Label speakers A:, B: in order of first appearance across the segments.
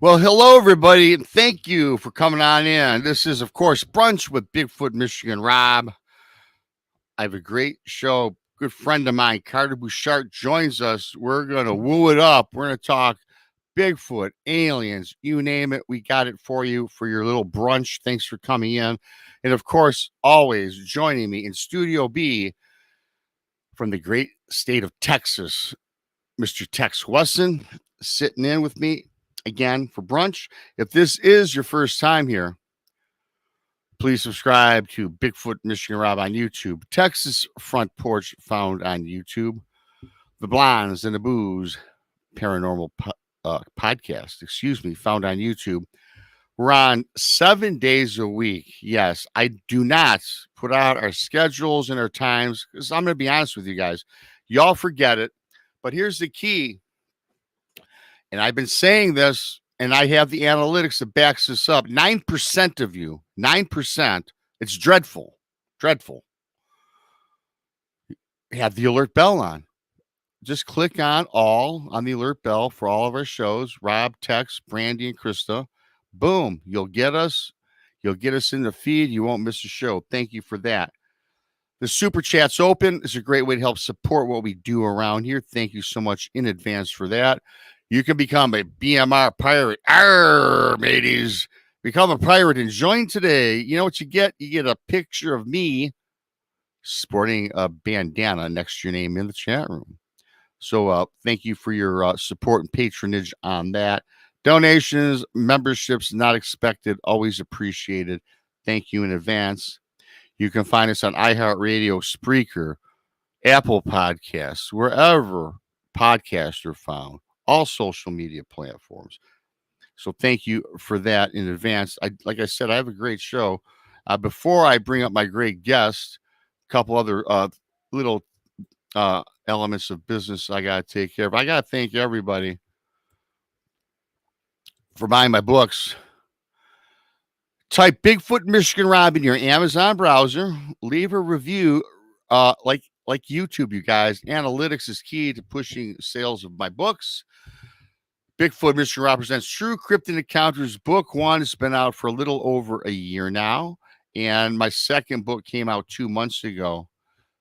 A: Well, hello, everybody, and thank you for coming on in. This is, of course, Brunch with Bigfoot, Michigan Rob. I have a great show. Good friend of mine, Carter Buschardt, joins us. We're going to woo it up. We're going to talk Bigfoot, aliens, you name it. We got it for you for your little brunch. Thanks for coming in. And, of course, always joining me in Studio B from the great state of Texas, Mr. Tex Wesson, sitting in with me again for brunch. If this is your first time here, please subscribe to Bigfoot Michigan Rob on YouTube, Texas Front Porch found on YouTube, The Blondes and the Booze Paranormal Podcast, found on YouTube. We're on 7 days a week. Yes, I do not put out our schedules and our times because I'm going to be honest with you guys. Y'all forget it. But here's the key. And I've been saying this, and I have the analytics that backs this up. 9% of you, 9%, it's dreadful, have the alert bell on. Just click on all on the alert bell for all of our shows. Rob, Tex, Brandy, and Krista. Boom. You'll get us. You'll get us in the feed. You won't miss a show. Thank you for that. The super chat's open. It's a great way to help support what we do around here. Thank you so much in advance for that. You can become a BMR pirate. Arr, mateys. Become a pirate and join today. You know what you get? You get a picture of me sporting a bandana next to your name in the chat room. So thank you for your support and patronage on that. Donations, memberships, not expected, always appreciated. Thank you in advance. You can find us on iHeartRadio, Spreaker, Apple Podcasts, wherever podcasts are found, all social media platforms. So thank you for that in advance. Like I said, I have a great show. Before I bring up my great guest, a couple other little elements of business I got to take care of. I got to thank everybody for buying my books. Type Bigfoot Michigan Rob in your Amazon browser. Leave a review, like YouTube, you guys. Analytics is key to pushing sales of my books. Bigfoot Michigan Rob presents True Cryptid Encounters. Book 1 has been out for a little over a year now, and my second book came out 2 months ago.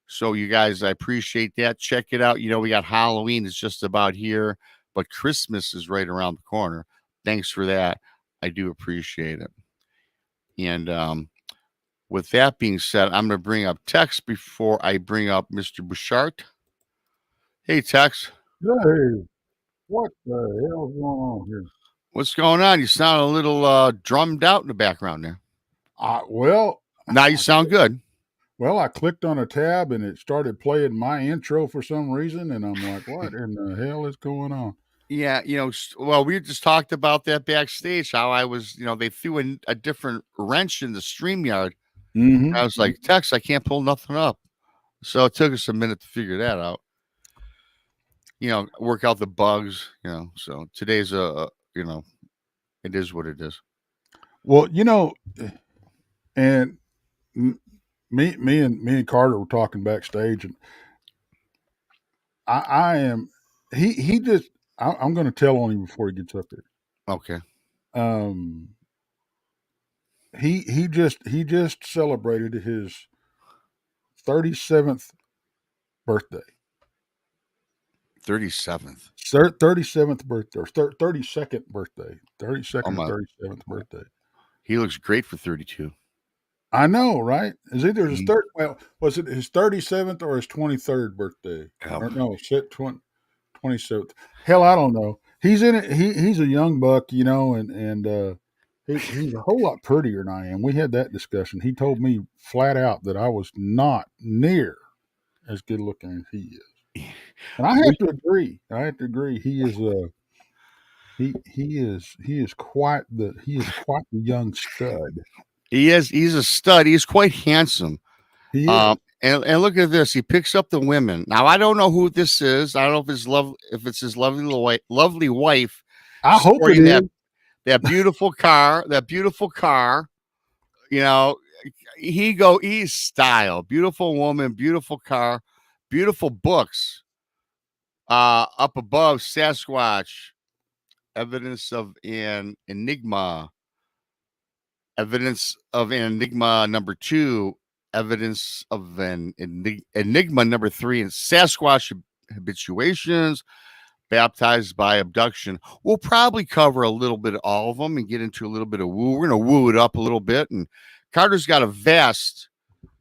A: So you guys, I appreciate that. Check it out. You know, we got Halloween is just about here, but Christmas is right around the corner. Thanks for that. I do appreciate it. And with that being said, I'm going to bring up Tex before I bring up Mr. Buschardt. Hey, Tex.
B: Hey, what the hell's going on here?
A: What's going on? You sound a little drummed out in the background there. Now you sound good.
B: Well, I clicked on a tab and it started playing my intro for some reason, and I'm like, what in the hell is going on?
A: Yeah, well, we just talked about that backstage, how I was, they threw in a different wrench in the StreamYard.
B: Mm-hmm.
A: I was like, Tex, I can't pull nothing up. So it took us a minute to figure that out. Work out the bugs, so today's it is what it is.
B: Well, and me and Carter were talking backstage, and I'm going to tell on him before he gets up there.
A: Okay.
B: He just celebrated his 37th birthday.
A: 37th.
B: 37th birthday, or 32nd birthday. 32nd or 37th birthday.
A: He looks great for 32.
B: I know, right? Is either his third? Well, was it his 37th or his 23rd birthday? Or no, 27th. Hell, I don't know. He's in it. He's a young buck, and he's a whole lot prettier than I am. We had that discussion. He told me flat out that I was not near as good looking as he is, and I have to agree. He is he is quite the young stud.
A: He is. He's a stud. He's quite handsome.
B: He is.
A: And look at this. He picks up the women. Now I don't know who this is. I don't know if it's his lovely wife.
B: I hope it is.
A: That beautiful car. He's style. Beautiful woman. Beautiful car. Beautiful books. Up above, Sasquatch. evidence of an enigma. Evidence of an enigma number 2. Evidence of an enigma number 3. And Sasquatch habituations. Baptized by abduction. We'll probably cover a little bit of all of them and get into a little bit of woo. We're going to woo it up a little bit. And Carter's got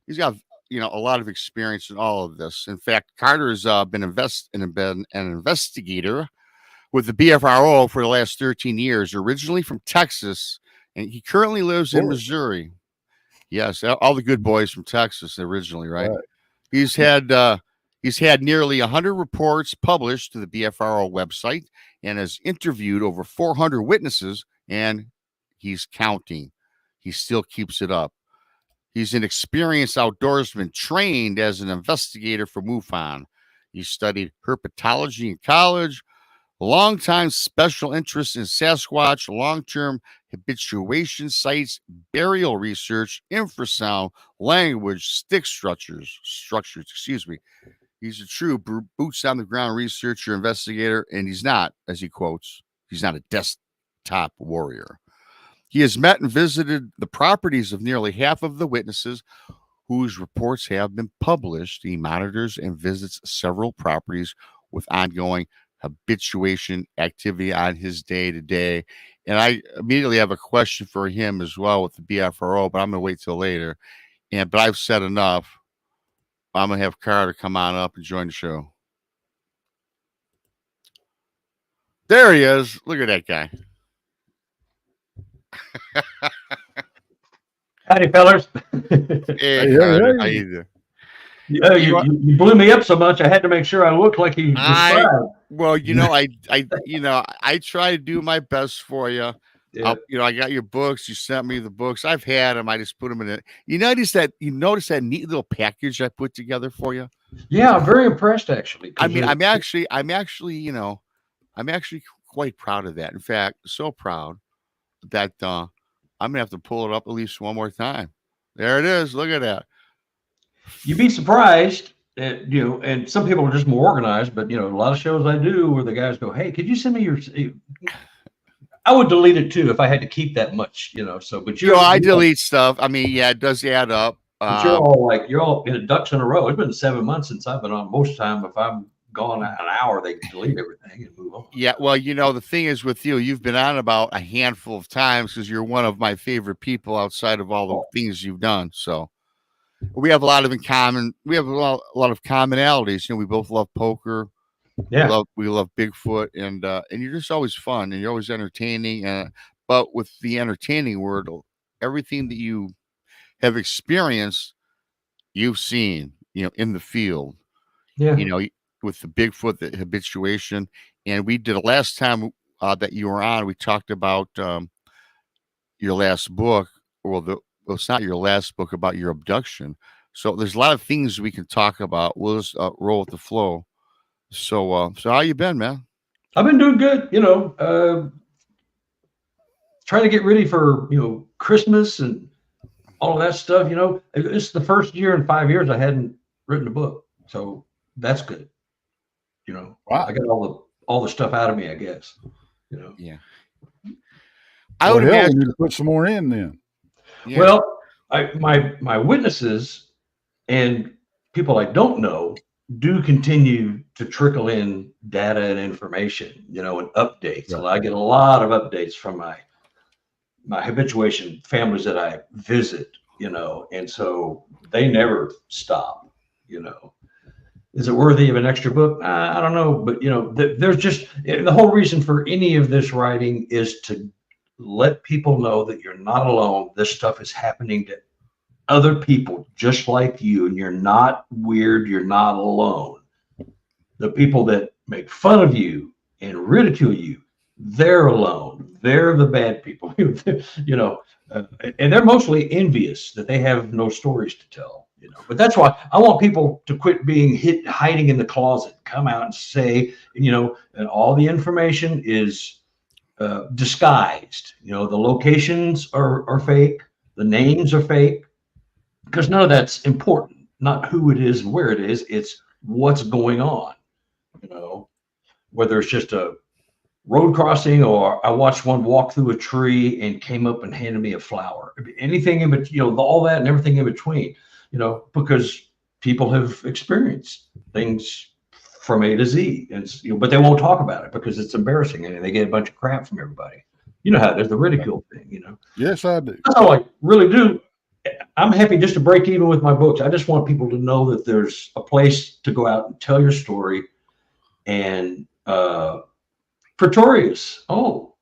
A: he's got a lot of experience in all of this. In fact, Carter's been an investigator with the BFRO for the last 13 years, originally from Texas, and he currently lives in Missouri. Yes, all the good boys from Texas originally, right? He's had nearly 100 reports published to the BFRO website and has interviewed over 400 witnesses, and he's counting. He still keeps it up. He's an experienced outdoorsman trained as an investigator for MUFON. He studied herpetology in college, a long-time special interest in Sasquatch, long-term habituation sites, burial research, infrasound, language, stick structures. He's a true boots on the ground researcher, investigator, and he's not, as he quotes, he's not a desktop warrior. He has met and visited the properties of nearly half of the witnesses whose reports have been published. He monitors and visits several properties with ongoing habituation activity on his day-to-day. And I immediately have a question for him as well with the BFRO, but I'm going to wait till later. But I've said enough. I'm going to have Carter come on up and join the show. There he is. Look at that guy.
C: Howdy, fellas.
A: Hey, Carter. How you doing?
C: You blew me up so much. I had to make sure I looked like you described.
A: Well, I try to do my best for you. Yeah. I got your books. You sent me the books. I've had them. I just put them in it. You notice that neat little package I put together for you?
C: Yeah, I'm very impressed, actually.
A: I mean, I'm actually quite proud of that. In fact, so proud that I'm gonna have to pull it up at least one more time. There it is. Look at that.
C: You'd be surprised, and some people are just more organized, but a lot of shows I do where the guys go, "Hey, could you send me your?" I would delete it too if I had to keep that much, So, but
A: I delete stuff. I mean, yeah, it does add up.
C: But you're all in ducks in a row. It's been 7 months since I've been on. Most time, if I'm gone an hour, they delete everything and move on.
A: Yeah, well, the thing is with you've been on about a handful of times because you're one of my favorite people outside of all the things you've done. So we have a lot in common. We have a lot of commonalities. We both love poker. Yeah, we love Bigfoot, and you're just always fun, and you're always entertaining. But with the entertaining word, everything that you have experienced, you've seen, in the field. Yeah, with the Bigfoot, the habituation, and we did last time that you were on. We talked about your last book. Well, it's not your last book, about your abduction. So there's a lot of things we can talk about. We'll just roll with the flow. So how you been, man?
C: I've been doing good. Trying to get ready for Christmas and all of that stuff. It's the first year in 5 years I hadn't written a book, so that's good. Wow. I got all the stuff out of me, I guess.
A: Yeah.
B: I would have need to put some more in then.
C: Yeah. Well, my witnesses and people I don't know do continue to trickle in data and information, and updates. Right. I get a lot of updates from my habituation families that I visit, and so they never stop, Is it worthy of an extra book? I don't know, but there's just the whole reason for any of this writing is to let people know that you're not alone. This stuff is happening to other people just like you, and you're not weird. You're not alone. The people that make fun of you and ridicule you, they're alone. They're the bad people, and they're mostly envious that they have no stories to tell, But that's why I want people to quit being hiding in the closet, come out and say, and all the information is disguised. The locations are fake. The names are fake. Because none of that's important, not who it is and where it is. It's what's going on, whether it's just a road crossing, or I watched one walk through a tree and came up and handed me a flower. Anything in between, all that and everything in between, because people have experienced things from A to Z, and but they won't talk about it because it's embarrassing and they get a bunch of crap from everybody. You know how there's the ridicule thing,
B: Yes, I do.
C: That's all I really do. I'm happy just to break even with my books. I just want people to know that there's a place to go out and tell your story. And Pretorius. Oh,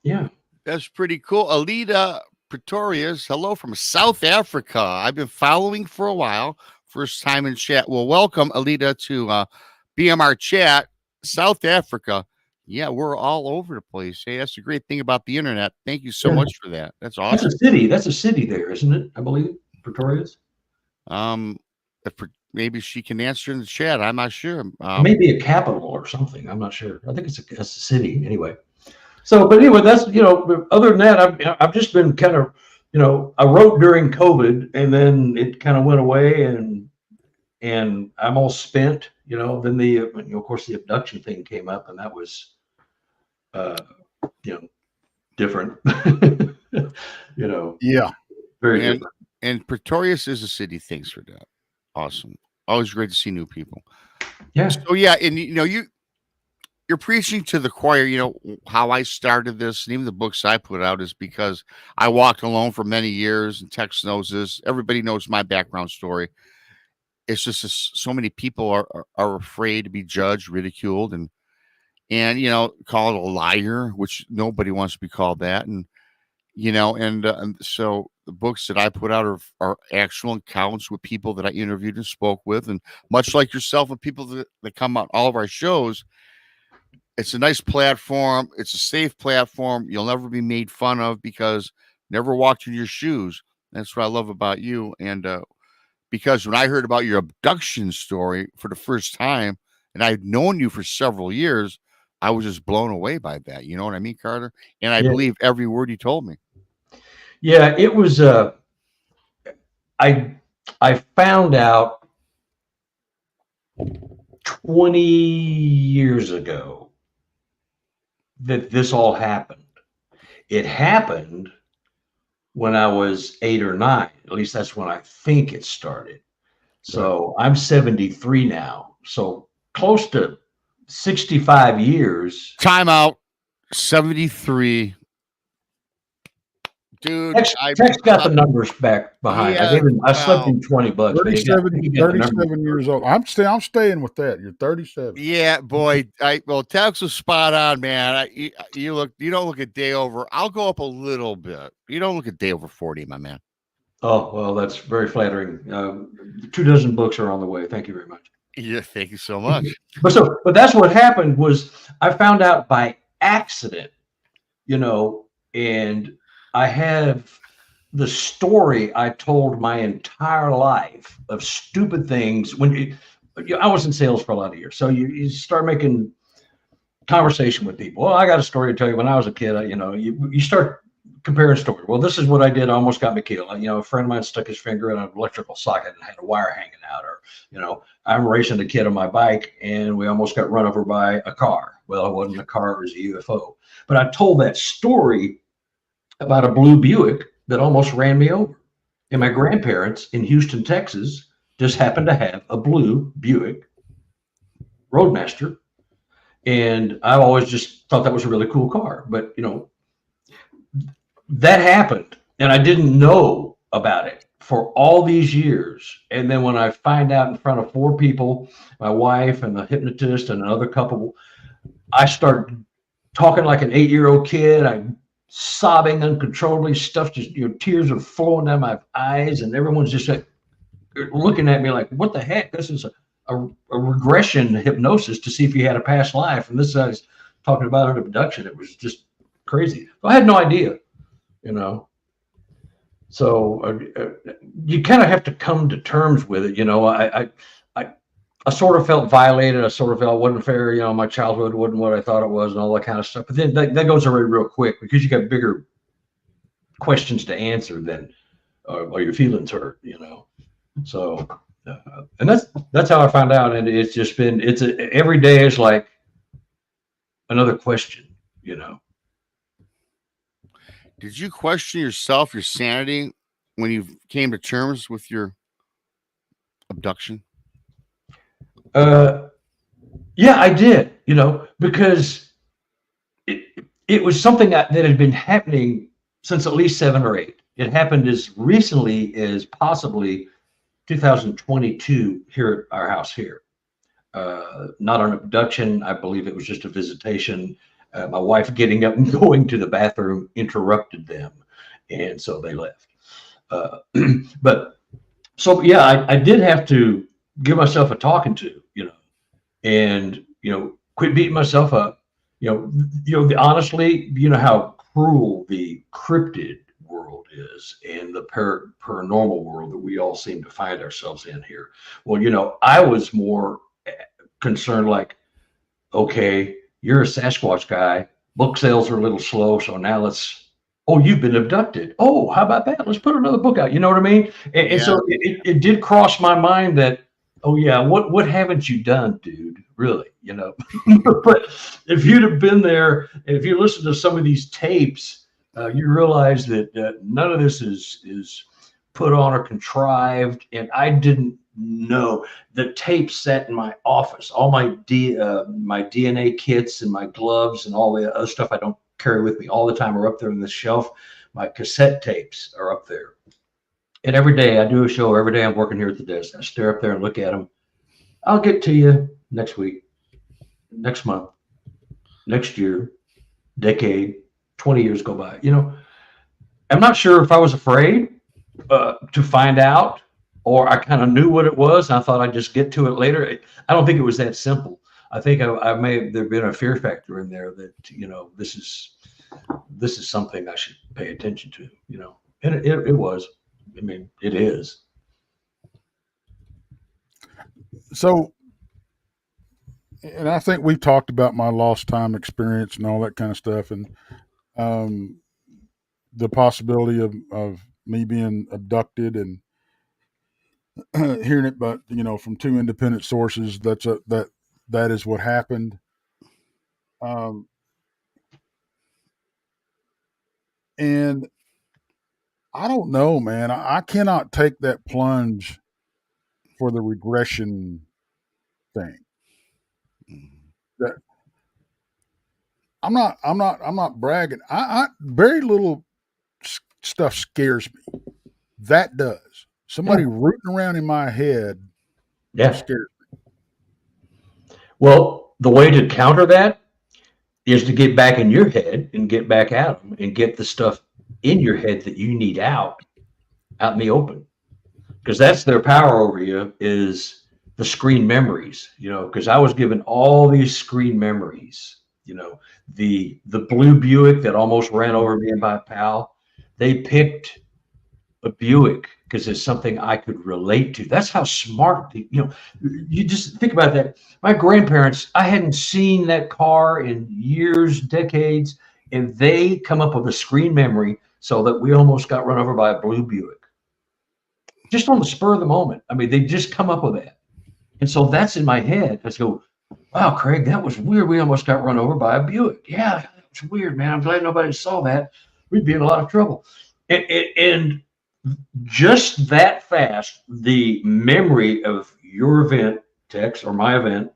C: yeah.
A: That's pretty cool. Alita Pretorius, hello from South Africa. I've been following for a while. First time in chat. Well, welcome, Alita, to BMR Chat, South Africa. Yeah, we're all over the place. Hey, that's a great thing about the internet. Thank you so much for that. That's awesome.
C: That's a city there, isn't it? I believe Pretorius.
A: Maybe she can answer in the chat. I'm not sure.
C: Maybe a capital or something. I'm not sure. I think it's a city anyway. So, but anyway, that's other than that, I've just been kind of I wrote during COVID, and then it kind of went away, and I'm all spent. Then of course the abduction thing came up, and that was different.
A: Yeah,
C: very different.
A: And Pretorius is a city. Thanks for that. Awesome. Always great to see new people.
C: Yeah.
A: So yeah, and you're preaching to the choir. How I started this, and even the books I put out, is because I walked alone for many years, and Tex knows this. Everybody knows my background story. It's just so many people are afraid to be judged, ridiculed, and called a liar, which nobody wants to be called that. And so the books that I put out are actual accounts with people that I interviewed and spoke with, and much like yourself and people that come on all of our shows. It's a nice platform. It's a safe platform. You'll never be made fun of because never walked in your shoes. That's what I love about you. And because when I heard about your abduction story for the first time, and I'd known you for several years, I was just blown away by that. You know what I mean, Carter? And I believe every word you told me.
C: Yeah, it was. I found out 20 years ago that this all happened. It happened when I was 8 or 9. At least that's when I think it started. So I'm 73 now. So close to 65 years.
A: Time out. 73. Dude,
C: Tex got the numbers back behind.
A: Yeah,
C: I slipped him $20.
B: 37 years old. I'm staying with that. You're 37.
A: Yeah, boy. Tex was spot on, man. You don't look a day over. I'll go up a little bit. You don't look a day over 40, my man.
C: Oh, well, that's very flattering. 24 books are on the way. Thank you very much.
A: Yeah, thank you so much.
C: But that's what happened was I found out by accident, and I have the story I told my entire life of stupid things. When I was in sales for a lot of years, so you start making conversation with people. Well, I got a story to tell you. When I was a kid, you start comparing stories. Well, this is what I did. Almost got me killed. A friend of mine stuck his finger in an electrical socket and had a wire hanging out. Or, I'm racing a kid on my bike and we almost got run over by a car. Well, it wasn't a car, it was a UFO. But I told that story about a blue Buick that almost ran me over. And my grandparents in Houston, Texas, just happened to have a blue Buick Roadmaster. And I always just thought that was a really cool car. But, that happened. And I didn't know about it for all these years. And then when I find out in front of 4 people, my wife and the hypnotist and another couple, I start talking like an 8-year-old kid. I'm sobbing uncontrollably, stuff just, tears are flowing down my eyes, and everyone's just like looking at me like, what the heck? This is a regression hypnosis to see if you had a past life. And this guy's talking about an abduction. It was just crazy. I had no idea, So you kind of have to come to terms with it. I sort of felt violated. I sort of felt it wasn't fair. My childhood wasn't what I thought it was and all that kind of stuff. But then that goes away real quick because you got bigger questions to answer than are your feelings hurt, So, and that's how I found out. And it's just been, every day is like another question. you know.
A: Did you question yourself, your sanity, when you came to terms with your abduction?
C: Yeah, I did, you know, because it was something that had been happening since at least 7 or 8. It happened as recently as possibly 2022 here at our house here. Not an abduction. I believe it was just a visitation. My wife getting up and going to the bathroom interrupted them, and so they left. But so yeah, I did have to give myself a talking to, you know, and quit beating myself up. Honestly, you know how cruel the cryptid world is and the paranormal world that we all seem to find ourselves in here. Well, I was more concerned, like, okay, you're a Sasquatch guy. Book sales are a little slow, so now you've been abducted. Oh, how about that? Let's put another book out. You know what I mean? And so it did cross my mind that, oh yeah, what haven't you done, dude? Really, you know? But if you'd have been there, and if you listen to some of these tapes, you realize that none of this is put on or contrived, and I didn't know. The tape sat in my office. All my DNA kits and my gloves and all the other stuff I don't carry with me all the time are up there on the shelf. My cassette tapes are up there. And every day I do a show. Every day I'm working here at the desk. I stare up there and look at them. I'll get to you next week, next month, next year, decade, 20 years go by. I'm not sure if I was afraid to find out, or I kind of knew what it was. And I thought I'd just get to it later. I don't think it was that simple. I think I may have been a fear factor in there that, this is something I should pay attention to, and it was. I mean, it is.
B: So, and I think we've talked about my lost time experience and all that kind of stuff, and the possibility of me being abducted, and hearing it, but from 2 independent sources, that is what happened. And I don't know, man. I cannot take that plunge for the regression thing. That I'm not bragging. I very little stuff scares me. That does. Somebody rooting around in my head scares me.
C: Well, the way to counter that is to get back in your head and get back at them and get the stuff in your head that you need out in the open, because that's their power over you, is the screen memories. Because I was given all these screen memories. The blue Buick that almost ran over me and my pal, they picked a Buick because it's something I could relate to. That's how smart, you just think about that. My grandparents, I hadn't seen that car in years, decades, and they come up with a screen memory so that we almost got run over by a blue Buick. Just on the spur of the moment. I mean, they just come up with that. And so that's in my head. I go, wow, Craig, that was weird. We almost got run over by a Buick. Yeah, that was weird, man. I'm glad nobody saw that. We'd be in a lot of trouble. And just that fast, the memory of your event, Tex, or my event,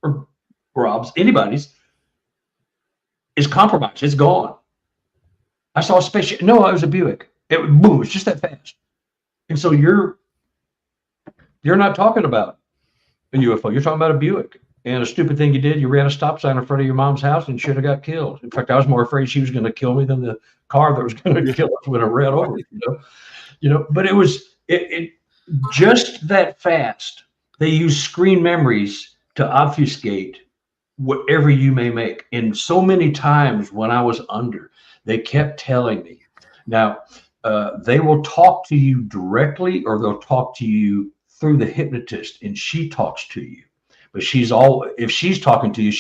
C: or Rob's, anybody's, is compromised. It's gone. I saw a spaceship. No, it was a Buick. Boom, it's just that fast. And so you're not talking about a UFO. You're talking about a Buick. And a stupid thing you did, you ran a stop sign in front of your mom's house and should have got killed. In fact, I was more afraid she was going to kill me than the car that was going to kill us when it ran over. But it was just that fast. They use screen memories to obfuscate whatever you may make. And so many times when I was under, they kept telling me. Now, they will talk to you directly, or they'll talk to you through the hypnotist, and she talks to you. But if she's talking to you,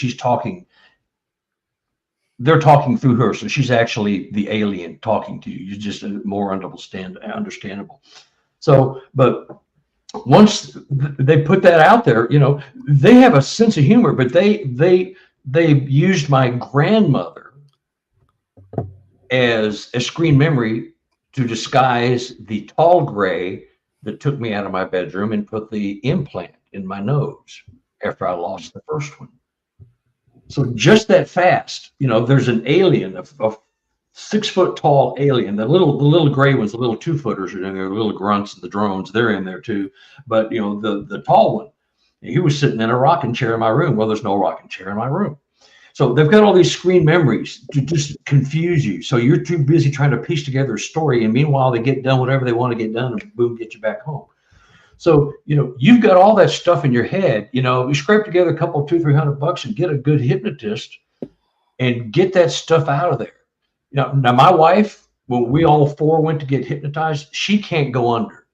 C: they're talking through her. So she's actually the alien talking to you. You're just more understandable. So, but once they put that out there, they have a sense of humor, but they used my grandmother as a screen memory to disguise the tall gray that took me out of my bedroom and put the implant in my nose after I lost the first one. So just that fast, there's an alien, a 6-foot tall alien. The little gray ones, the little 2-footers are in there, the little grunts and the drones, they're in there too. But the tall one, he was sitting in a rocking chair in my room. Well, there's no rocking chair in my room. So they've got all these screen memories to just confuse you. So you're too busy trying to piece together a story. And meanwhile, they get done whatever they want to get done and boom, get you back home. So, you've got all that stuff in your head. You scrape together a couple, $200-300 and get a good hypnotist and get that stuff out of there. Now my wife, when we all 4 went to get hypnotized, she can't go under.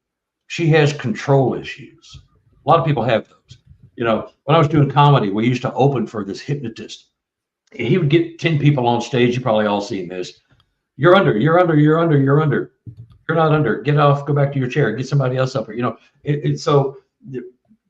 C: She has control issues. A lot of people have those. When I was doing comedy, we used to open for this hypnotist. He would get 10 people on stage. You probably all seen this. You're under, you're under, you're under, you're under. You're not under. Get off, go back to your chair, get somebody else up here. So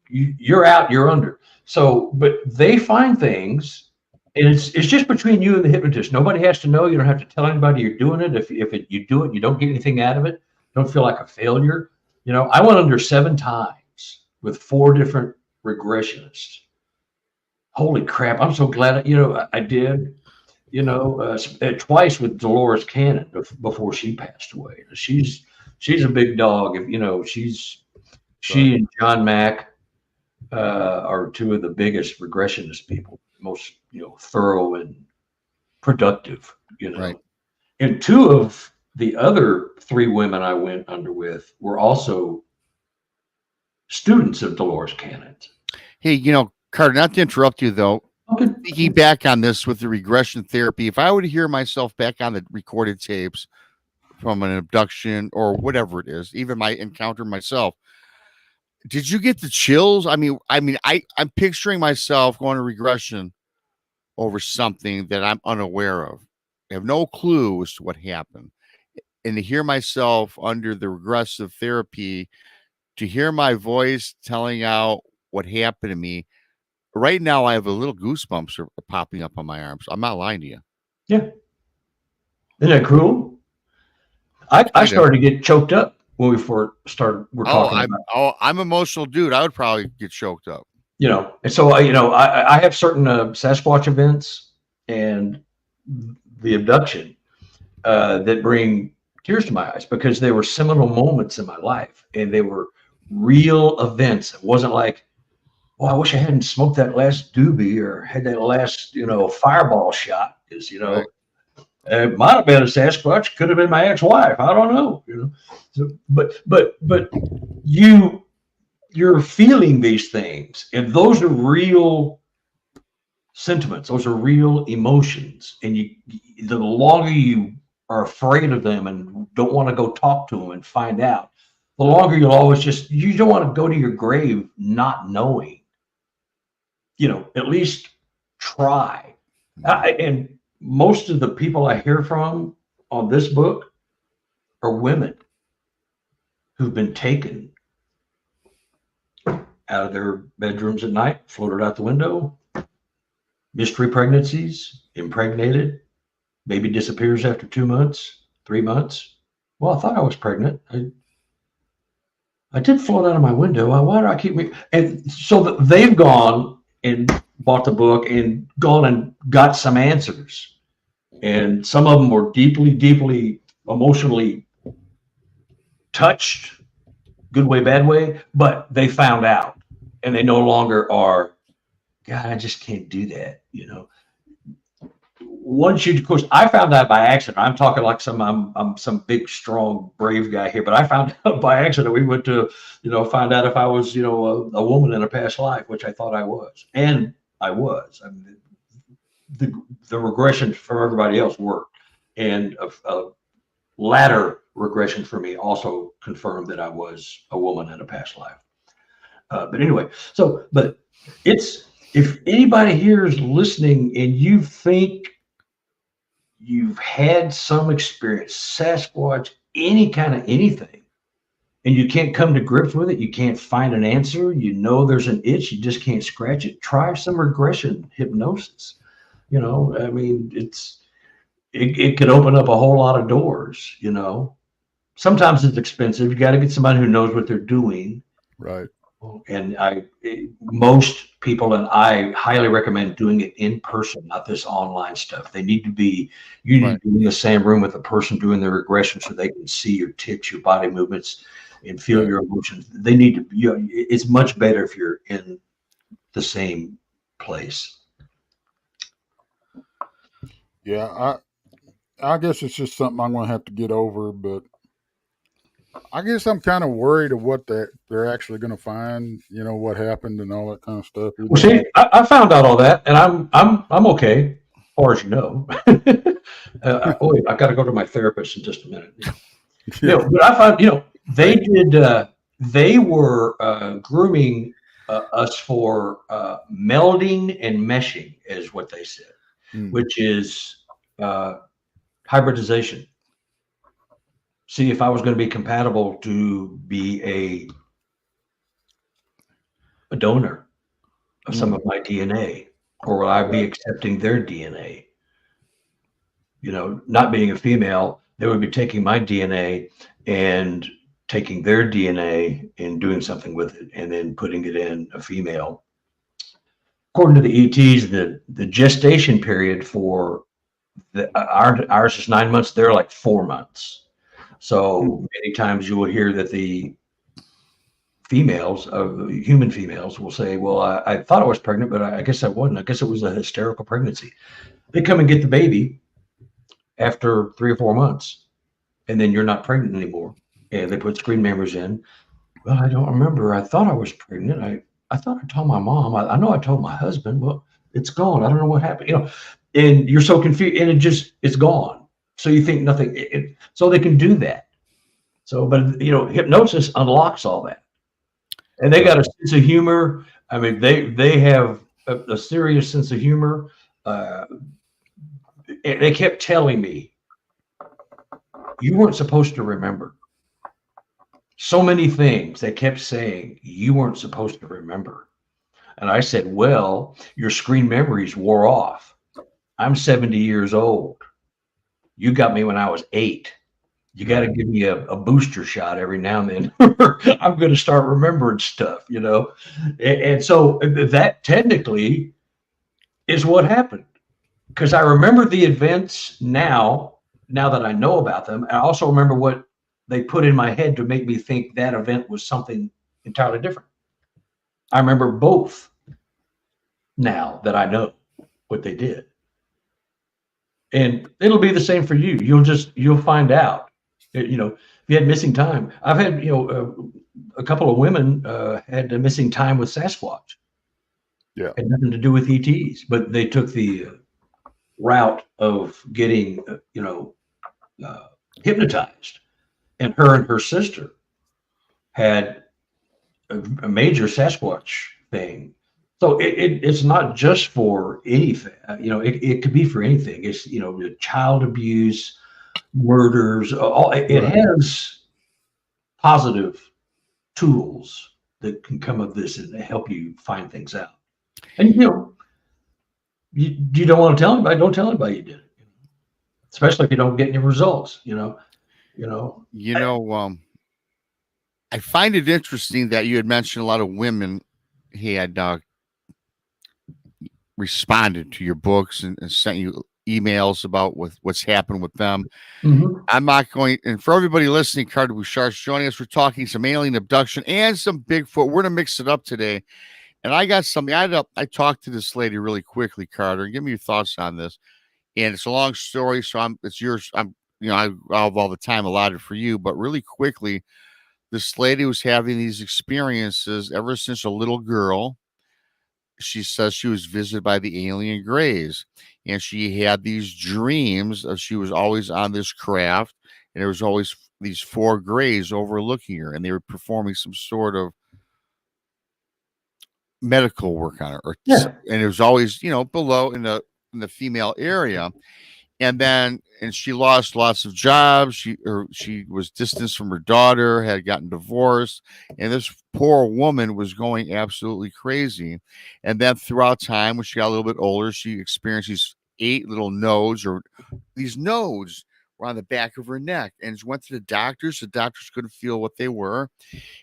C: you're out, you're under. So, but they find things, and it's just between you and the hypnotist. Nobody has to know. You don't have to tell anybody you're doing it. If you do it, you don't get anything out of it. Don't feel like a failure. I went under 7 times with 4 different regressionists. Holy crap! I'm so glad I did. Twice with Dolores Cannon before she passed away. She's a big dog. She and John Mack are 2 of the biggest regressionist people, most thorough and productive.
A: Right.
C: And 2 of the other 3 women I went under with were also students of Dolores Cannon.
A: Hey, Carter, not to interrupt you though.
C: Okay.
A: Thinking back on this with the regression therapy, if I were to hear myself back on the recorded tapes from an abduction or whatever it is, even my encounter myself, did you get the chills? I'm picturing myself going to regression over something that I'm unaware of. I have no clue as to what happened. And to hear myself under the regressive therapy, to hear my voice telling out what happened to me, right now I have a little goosebumps are popping up on my arms. I'm not lying to you.
C: Yeah. Isn't that cool? I started to get choked up when we first started.
A: I'm emotional, dude. I would probably get choked up.
C: And so I have certain Sasquatch events and the abduction that bring tears to my eyes because they were seminal moments in my life and they were real events. It wasn't like, oh, I wish I hadn't smoked that last doobie or had that last, fireball shot. Because,
A: Right.
C: It might have been a Sasquatch, could have been my ex-wife. I don't know. So, but you're feeling these things, and those are real sentiments. Those are real emotions, and the longer you are afraid of them and don't want to go talk to them and find out, the longer you'll always you don't want to go to your grave not knowing. At least try. And most of the people I hear from on this book are women who've been taken out of their bedrooms at night, floated out the window, mystery pregnancies, impregnated, baby disappears after 2 months, 3 months. Well, I thought I was pregnant. I did float out of my window. Why do I keep me? And so they've gone and bought the book and gone and got some answers. And some of them were deeply, deeply emotionally touched, good way, bad way, but they found out and they no longer are, God, I just can't do that. Once of course, I found out by accident. I'm talking like I'm some big, strong, brave guy here, but I found out by accident. We went to, find out if I was, a woman in a past life, which I thought I was. And I was. I mean, the regression for everybody else worked. And a latter regression for me also confirmed that I was a woman in a past life. But anyway, but if anybody here is listening and you think you've had some experience, Sasquatch, any kind of anything, and you can't come to grips with it, you can't find an answer, there's an itch, you just can't scratch it, try some regression hypnosis. it could open up a whole lot of doors, you know. Sometimes it's expensive. You got to get somebody who knows what they're doing.
B: Right.
C: And most people, and I highly recommend doing it in person, not this online stuff. You need to be in the same room with the person doing the regression so they can see your tics, your body movements, and feel your emotions. They need to, it's much better if you're in the same place.
B: Yeah, I guess it's just something I'm going to have to get over, but I guess I'm kind of worried of what they're actually going to find, what happened and all that kind of stuff.
C: Well, see, I found out all that, and I'm okay, as far as you know. Wait, I got to go to my therapist in just a minute. But I found, they were grooming us for melding and meshing, is what they said, which is hybridization. See if I was going to be compatible to be a donor of some of my DNA, or will I be accepting their DNA? Not being a female, they would be taking my DNA and taking their DNA and doing something with it, and then putting it in a female. According to the ETs, the gestation period for ours is 9 months. They're like 4 months. So many times you will hear that the females, human females, will say, well, I thought I was pregnant, but I guess I wasn't. I guess it was a hysterical pregnancy. They come and get the baby after 3 or 4 months, and then you're not pregnant anymore. And they put screen memories in. Well, I don't remember. I thought I was pregnant. I thought I told my mom. I know I told my husband. Well, it's gone. I don't know what happened. And you're so confused, and it's gone. So you think nothing. So they can do that. So, but hypnosis unlocks all that, and they got a sense of humor. I mean, they have a serious sense of humor. They kept telling me, you weren't supposed to remember. So many things they kept saying you weren't supposed to remember. And I said, well, your screen memories wore off. I'm 70 years old. You got me when I was 8. You got to give me a booster shot every now and then. I'm going to start remembering stuff, And so that technically is what happened. Because I remember the events now that I know about them. I also remember what they put in my head to make me think that event was something entirely different. I remember both now that I know what they did. And it'll be the same for you. You'll find out. If you had missing time. I've had, a couple of women had a missing time with Sasquatch.
B: Yeah.
C: Had nothing to do with ETs, but they took the route of getting, hypnotized. And her sister had a major Sasquatch thing. So it's not just for anything. It could be for anything. It's, child abuse, murders. It has positive tools that can come of this and help you find things out. And you don't want to tell anybody. Don't tell anybody you did it. Especially if you don't get any results.
A: I find it interesting that you had mentioned a lot of women had responded to your books and sent you emails about what's happened with them.
C: Mm-hmm.
A: I'm not going, and for everybody listening, Carter Buschardt joining us. We're talking some alien abduction and some Bigfoot. We're gonna mix it up today. And I got something. I talked to this lady really quickly, Carter. Give me your thoughts on this. And it's a long story, so it's yours. I have all the time allotted for you, but really quickly, this lady was having these experiences ever since a little girl. She says she was visited by the alien grays, and she had these dreams of she was always on this craft, and there was always these 4 grays overlooking her, and they were performing some sort of medical work on her, and it was always below in the female area. And she lost lots of jobs. She was distanced from her daughter, had gotten divorced, and this poor woman was going absolutely crazy. And then throughout time, when she got a little bit older, she experienced these 8 little nodes or these nodes were on the back of her neck, and she went to the doctors. The doctors couldn't feel what they were.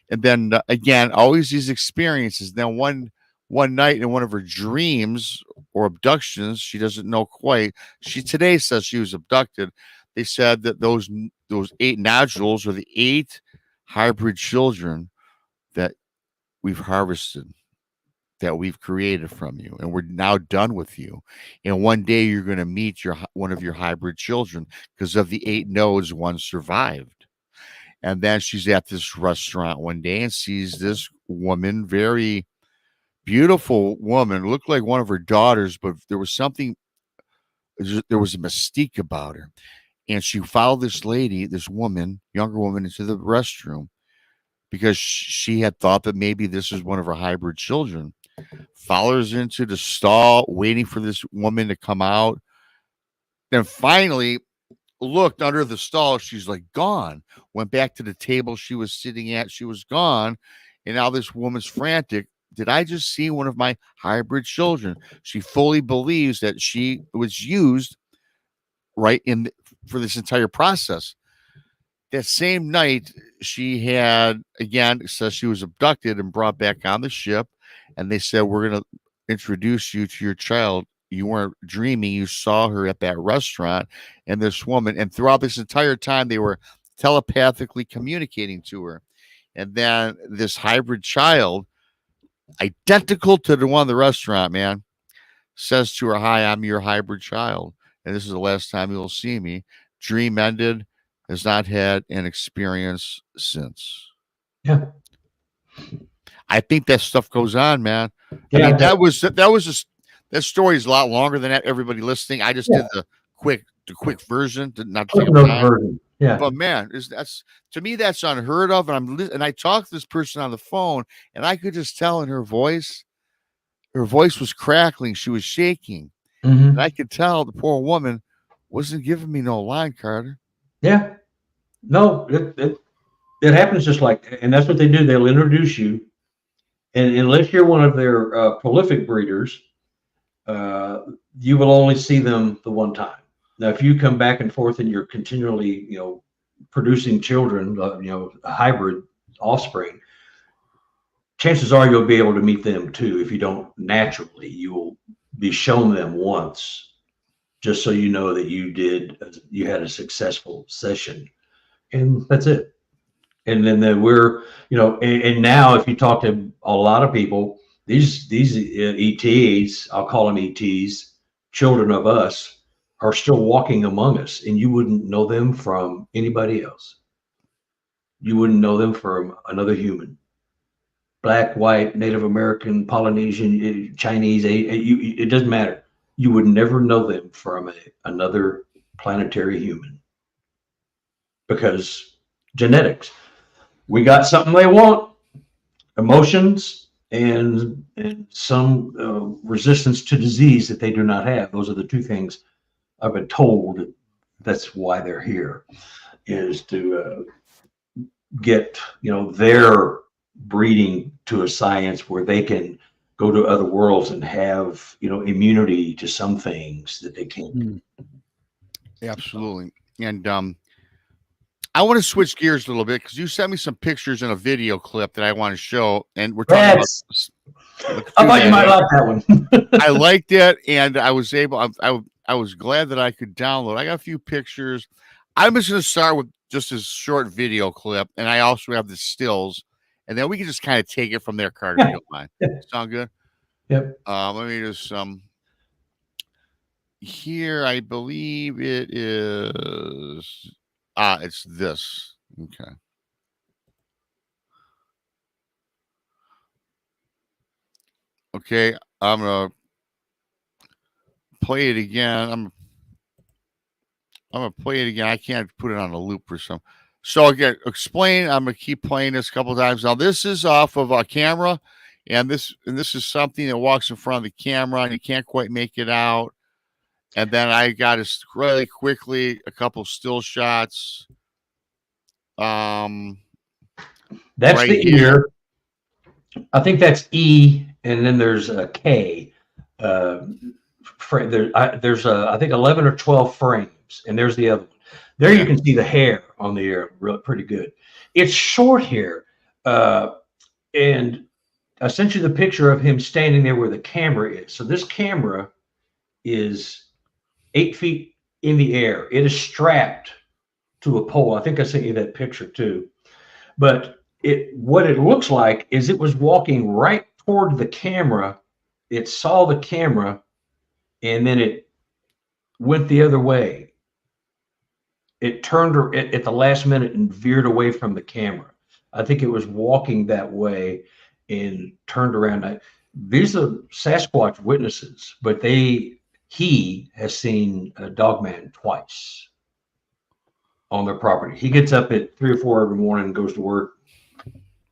A: And then again, always these experiences. Then one night in one of her dreams or abductions, she doesn't know quite. She today says she was abducted. They said that those 8 nodules are the 8 hybrid children that we've harvested, that we've created from you, and we're now done with you. And one day you're going to meet one of your hybrid children, because of the 8 nodes, one survived. And then she's at this restaurant one day and sees this woman, very beautiful woman, looked like one of her daughters, but there was a mystique about her. And she followed this lady, this woman, younger woman, into the restroom because she had thought that maybe this is one of her hybrid children. Follows into the stall, waiting for this woman to come out. Then finally looked under the stall. She's like gone. Went back to the table she was sitting at. She was gone. And now this woman's frantic. Did I just see one of my hybrid children? She fully believes that she was used for this entire process. That same night, she had, again, says she was abducted and brought back on the ship. And they said, we're going to introduce you to your child. You weren't dreaming. You saw her at that restaurant and this woman. And throughout this entire time, they were telepathically communicating to her. And then this hybrid child, identical to the one in the restaurant, man, says to her, hi, I'm your hybrid child. And this is the last time you'll see me. Dream ended. Has not had an experience since.
C: Yeah.
A: I think that stuff goes on, man.
C: Yeah,
A: I mean, that story is a lot longer than that. Everybody listening, I just did the quick version, not to take time.
C: Yeah.
A: But man, to me that's unheard of. And I talked to this person on the phone, and I could just tell in her voice was crackling. She was shaking, and I could tell the poor woman wasn't giving me no line, Carter.
C: Yeah. No, it happens just like, and that's what they do. They'll introduce you. And unless you're one of their prolific breeders, you will only see them the one time. Now, if you come back and forth and you're continually, producing children, a hybrid offspring, chances are you'll be able to meet them too. If you don't naturally, you will be shown them once, just so you know that you had a successful session, and that's it. And then and now if you talk to a lot of people, these ETs, I'll call them ETs, children of us, are still walking among us, and you wouldn't know them from anybody else. You wouldn't know them from another human, black, white, Native American, Polynesian, Chinese. It doesn't matter. You would never know them from another planetary human, because genetics. We got something they want, emotions, and some resistance to disease that they do not have. Those are the 2 things I've been told. That's why they're here, is to get their breeding to a science where they can go to other worlds and have immunity to some things that they can't.
A: Absolutely. And I want to switch gears a little bit, because you sent me some pictures and a video clip that I want to show, and we're talking about.
C: I thought you might like that one.
A: I liked it, and I was I was glad that I could download. I got a few pictures. I'm just going to start with just a short video clip, and I also have the stills, and then we can just kind of take it from there, Carter. If you don't mind. Sound good?
C: Yep.
A: Let me just here. I believe it is. It's this. Okay. Okay, I'm gonna play it again. I'm gonna play it again. I can't put it on a loop or something. So again, explain. I'm gonna keep playing this a couple of times. Now this is off of a camera, and this is something that walks in front of the camera, and you can't quite make it out. And then I got to really quickly a couple still shots.
C: That's
A: right
C: the ear. I think that's E, and then there's a K. There's I think 11 or 12 frames legs. And there's the other one. There you can see the hair on the ear, pretty good. It's short hair. And I sent you the picture of him standing there where the camera is. So this camera is 8 feet in the air. It is strapped to a pole. I think I sent you that picture too. But what it looks like is it was walking right toward the camera. It saw the camera, and then it went the other way. It turned at the last minute and veered away from the camera. I think it was walking that way and turned around. These are Sasquatch witnesses, but he has seen a dogman twice on their property. He gets up at 3 or 4 every morning and goes to work,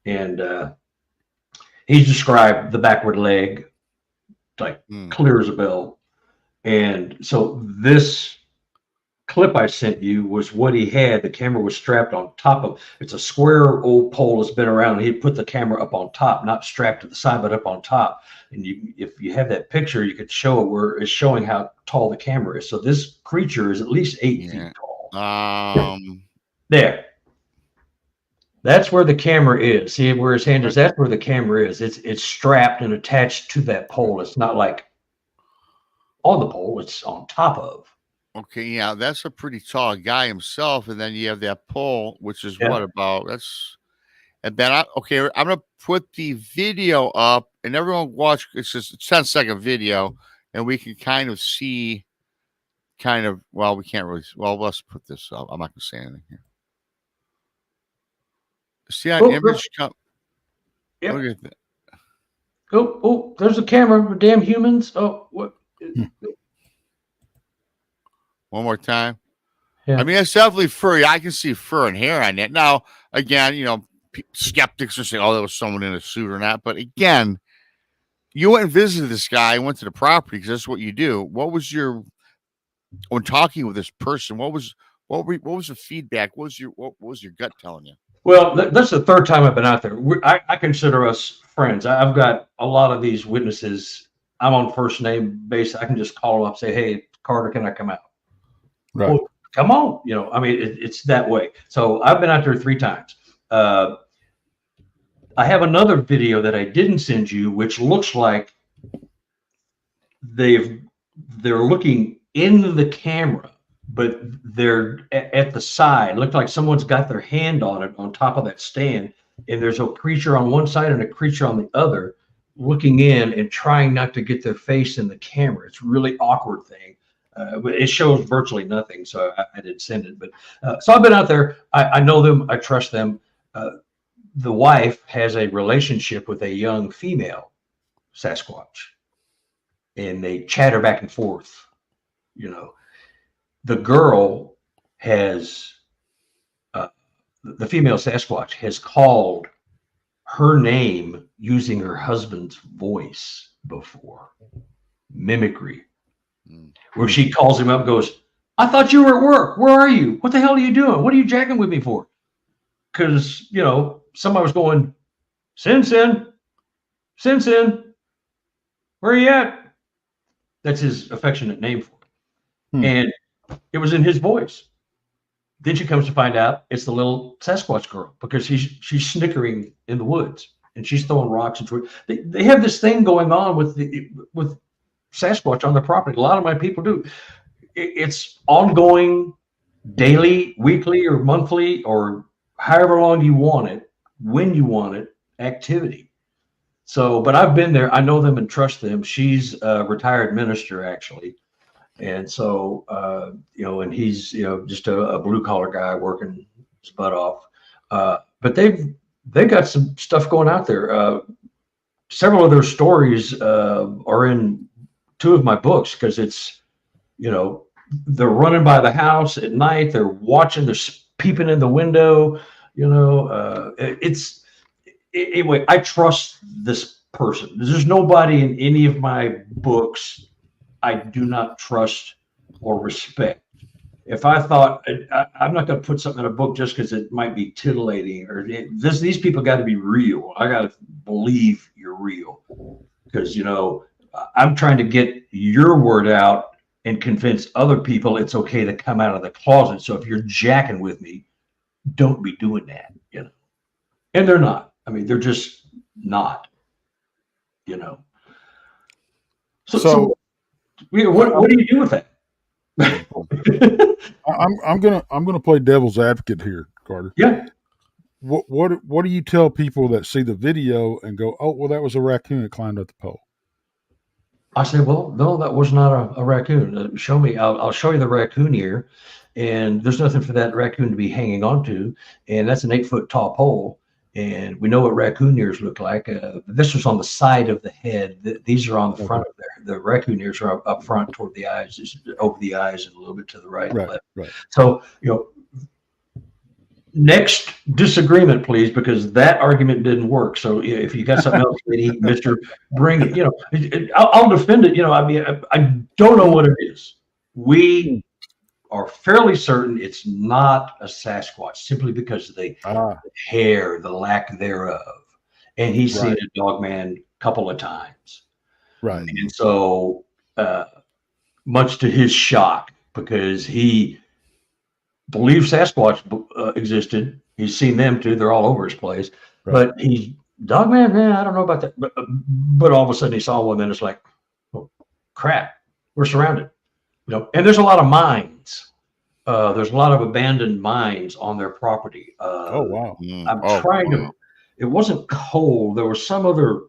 C: and he's described the backward leg like clear as a bell. And so this clip I sent you was what he had. The camera was strapped on top of, it's a square old pole that's been around, and he put the camera up on top, not strapped to the side, but up on top. And if you have that picture, you could show it where it's showing how tall the camera is. So this creature is at least 8 feet tall. There. That's where the camera is. See where his hand is? That's where the camera is. It's strapped and attached to that pole. It's not like on the pole, it's on top of.
A: Okay, yeah, that's a pretty tall guy himself, and then you have that pole, which is what about? That's and then I'm gonna put the video up, and everyone watch. It's just a 10-second video, and we can kind of see, well, we can't really. Well, let's put this up. I'm not gonna say anything here. See that image come?
C: Yep.
A: Look at that.
C: Oh, there's a camera. Damn humans. Oh, what?
A: One more time.
C: Yeah.
A: I mean, it's definitely furry. I can see fur and hair on it. Now, again, skeptics are saying, "Oh, there was someone in a suit or not." But again, you went and visited this guy, went to the property because that's what you do. What was when talking with this person? What was the feedback? What was your gut telling you?
C: Well, that's the third time I've been out there. I consider us friends. I've got a lot of these witnesses. I'm on first name basis. I can just call them up, say, "Hey, Carter, can I come out?"
B: Right.
C: Well, come on. I mean, it's that way. So I've been out there 3 times. I have another video that I didn't send you, which looks like they're looking into the camera, but they're at the side. It looked like someone's got their hand on it on top of that stand, and there's a creature on one side and a creature on the other looking in and trying not to get their face in the camera. It's a really awkward thing. But it shows virtually nothing, so I didn't send it. But so I've been out there. I know them. I trust them. The wife has a relationship with a young female Sasquatch, and they chatter back and forth. The girl has the female Sasquatch has called her name using her husband's voice before, mimicry. Where she calls him up and goes, "I thought you were at work. Where are you? What the hell are you doing? What are you jacking with me for?" Because, somebody was going, Sin, where are you at? That's his affectionate name for it. And it was in his voice. Then she comes to find out it's the little Sasquatch girl, because she's snickering in the woods and she's throwing rocks. They have this thing going on with Sasquatch on the property. A lot of my people do. It's ongoing, daily, weekly, or monthly, or however long you want it, when you want it, activity. So, but I've been there. I know them and trust them. She's a retired minister, actually. And so, and he's, just a blue collar guy working his butt off. But they've got some stuff going out there. Several of their stories are in 2 of my books, because it's, they're running by the house at night. They're watching, they're peeping in the window, anyway, I trust this person. There's nobody in any of my books I do not trust or respect. If I thought, I'm not going to put something in a book just because it might be titillating, or these people got to be real. I got to believe you're real, because, I'm trying to get your word out and convince other people it's okay to come out of the closet. So if you're jacking with me, don't be doing that, you know. And they're not. I mean, they're just not, you know. So what do you do with that?
B: I'm gonna play devil's advocate here, Carter.
C: Yeah.
B: What do you tell people that see the video and go, oh, well, that was a raccoon that climbed up the pole?
C: I say, well, no, that was not a raccoon. Show me. I'll show you the raccoon here, and there's nothing for that raccoon to be hanging on to, and that's an 8-foot tall pole, and we know what raccoon ears look like. This was on the side of the head. These are on the front of there. The raccoon ears are up front toward the eyes, over the eyes, and a little bit to the right and left.
B: Right.
C: So, you know, next disagreement, please, because that argument didn't work. So if you got something else, Mr. Bring it. You know, I'll defend it. You know, I mean, I don't know what it is. We are fairly certain it's not a Sasquatch, simply because of the hair, the lack thereof. And he's seen a dog man a couple of times.
B: Right.
C: And so, much to his shock, because he believes Sasquatch existed. He's seen them too. They're all over his place. Right. But he's dog man, I don't know about that. But all of a sudden he saw one, and it's like, oh, crap, we're surrounded. You know, and there's a lot of mines. There's a lot of abandoned mines on their property.
B: Oh wow!
C: I'm trying to. It wasn't coal. There was some other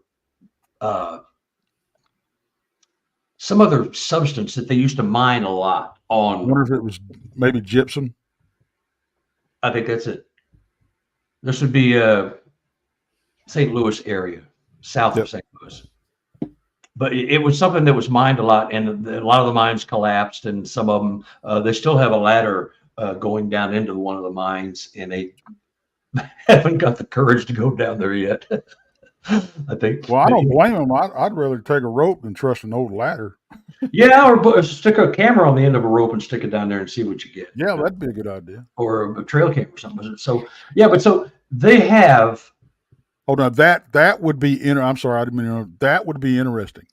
C: substance that they used to mine a lot on.
B: I wonder if it was maybe gypsum.
C: I think that's it. This would be St. Louis area, south of St. Louis. But it was something that was mined a lot, and a lot of the mines collapsed, and some of them, they still have a ladder going down into one of the mines, and they haven't got the courage to go down there yet. I think.
B: Well, I don't blame them. I'd rather take a rope than trust an old ladder.
C: Yeah, or stick a camera on the end of a rope and stick it down there and see what you get.
B: Yeah, that'd be a good idea.
C: Or a trail cam or something. So yeah, but so they have.
B: Oh no, that would be I'm sorry, I didn't mean that would be interesting.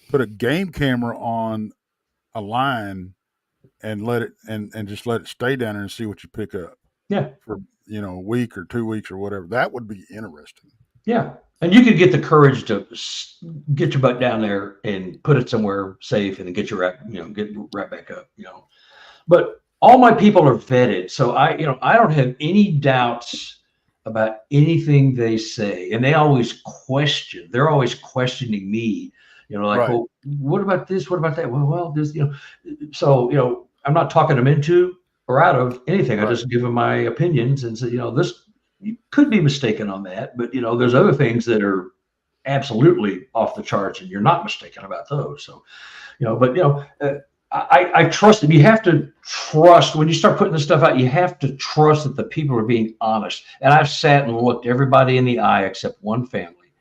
B: Put a game camera on a line and let it and just let it stay down there and see what you pick up.
C: Yeah.
B: For a week or 2 weeks or whatever. That would be interesting.
C: Yeah. And you could get the courage to get your butt down there and put it somewhere safe and then get get right back up, But all my people are vetted. So I don't have any doubts about anything they say. And they always question. They're always questioning me, well, what about this? What about that? Well, this, so, I'm not talking them into or out of anything. I just give them my opinions and say, this, you could be mistaken on that, but there's other things that are absolutely off the charts, and you're not mistaken about those. So, I trust them. You have to trust when you start putting this stuff out. You have to trust that the people are being honest. And I've sat and looked everybody in the eye except one family,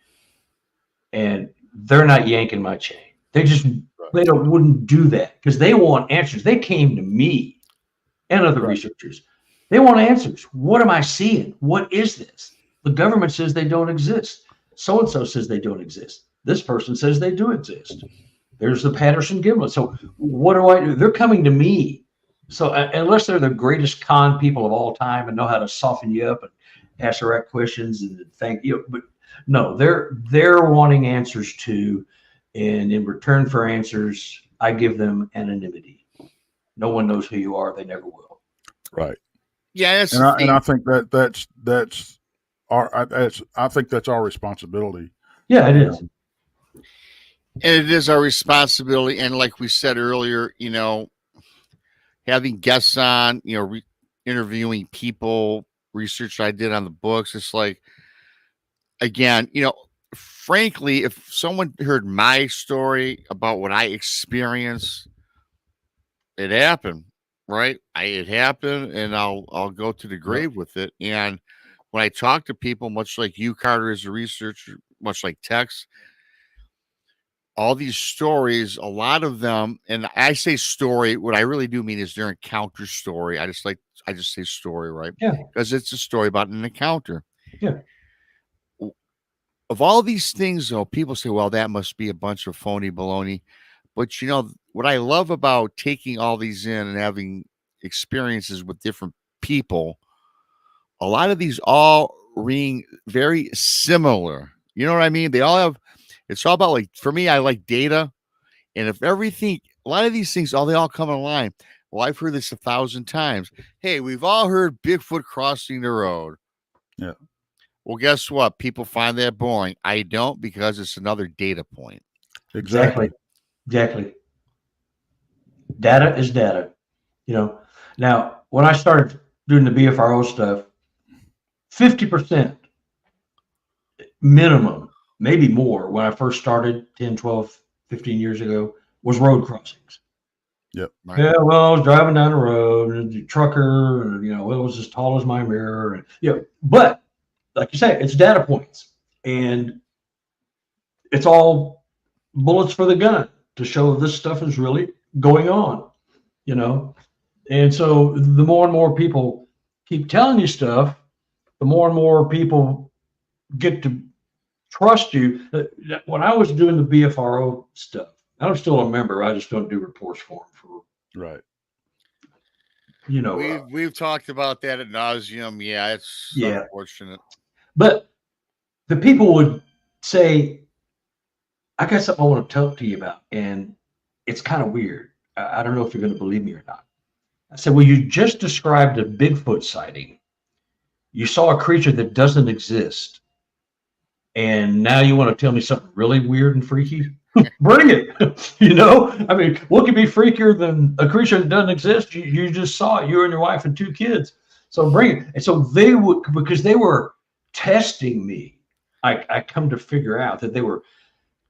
C: and they're not yanking my chain. They just wouldn't do that because they want answers. They came to me and other researchers. They want answers. What am I seeing? What is this? The government says they don't exist. So-and-so says they don't exist. This person says they do exist. There's the Patterson Gimlet. So what do I do? They're coming to me. So unless they're the greatest con people of all time and know how to soften you up and ask the right questions and thank you, but no, they're wanting answers too. And in return for answers, I give them anonymity. No one knows who you are. They never will.
B: Right.
A: Yeah,
B: and I think that's our responsibility.
C: Yeah, it is.
A: And it is our responsibility. And like we said earlier, having guests on, interviewing people, research I did on the books. It's like, again, frankly, if someone heard my story about what I experienced, it happened. Right. It happened, and I'll go to the grave with it. And when I talk to people, much like you, Carter, as a researcher, much like Tex, all these stories, a lot of them, and I say story, what I really do mean is their encounter story. I just say story, right?
C: Yeah.
A: Because it's a story about an encounter.
C: Yeah.
A: Of all these things, though, people say, well, that must be a bunch of phony baloney. But, what I love about taking all these in and having experiences with different people, a lot of these all ring very similar. You know what I mean? They all have, it's all about, like, for me, I like data. And if everything, a lot of these things, they all come in line. Well, I've heard this 1,000 times. Hey, we've all heard Bigfoot crossing the road.
B: Yeah.
A: Well, guess what? People find that boring. I don't, because it's another data point.
B: Exactly.
C: Exactly. Data is data. You know, now when I started doing the BFRO stuff, 50% minimum, maybe more, when I first started 10, 12, 15 years ago, was road crossings.
B: Yep.
A: Right.
C: Yeah, well, I was driving down the road, and the trucker, and, you know, it was as tall as my mirror, and, you know, but like you say, it's data points, and it's all bullets for the gun to show this stuff is really going on, you know. And so the more and more people keep telling you stuff, the more and more people get to trust you. When I was doing the BFRO stuff, I'm still a member. I just don't do reports for them.
B: Right.
C: You know,
A: We've talked about that ad nauseum. Yeah, it's unfortunate.
C: But the people would say, I got something I want to talk to you about, and it's kind of weird. I don't know if you're going to believe me or not. I said, well, you just described a Bigfoot sighting. You saw a creature that doesn't exist. And now you want to tell me something really weird and freaky? Bring it. You know, I mean, what could be freakier than a creature that doesn't exist? You just saw it, you and your wife and 2 kids. So bring it. And so they would, because they were testing me. I come to figure out that they were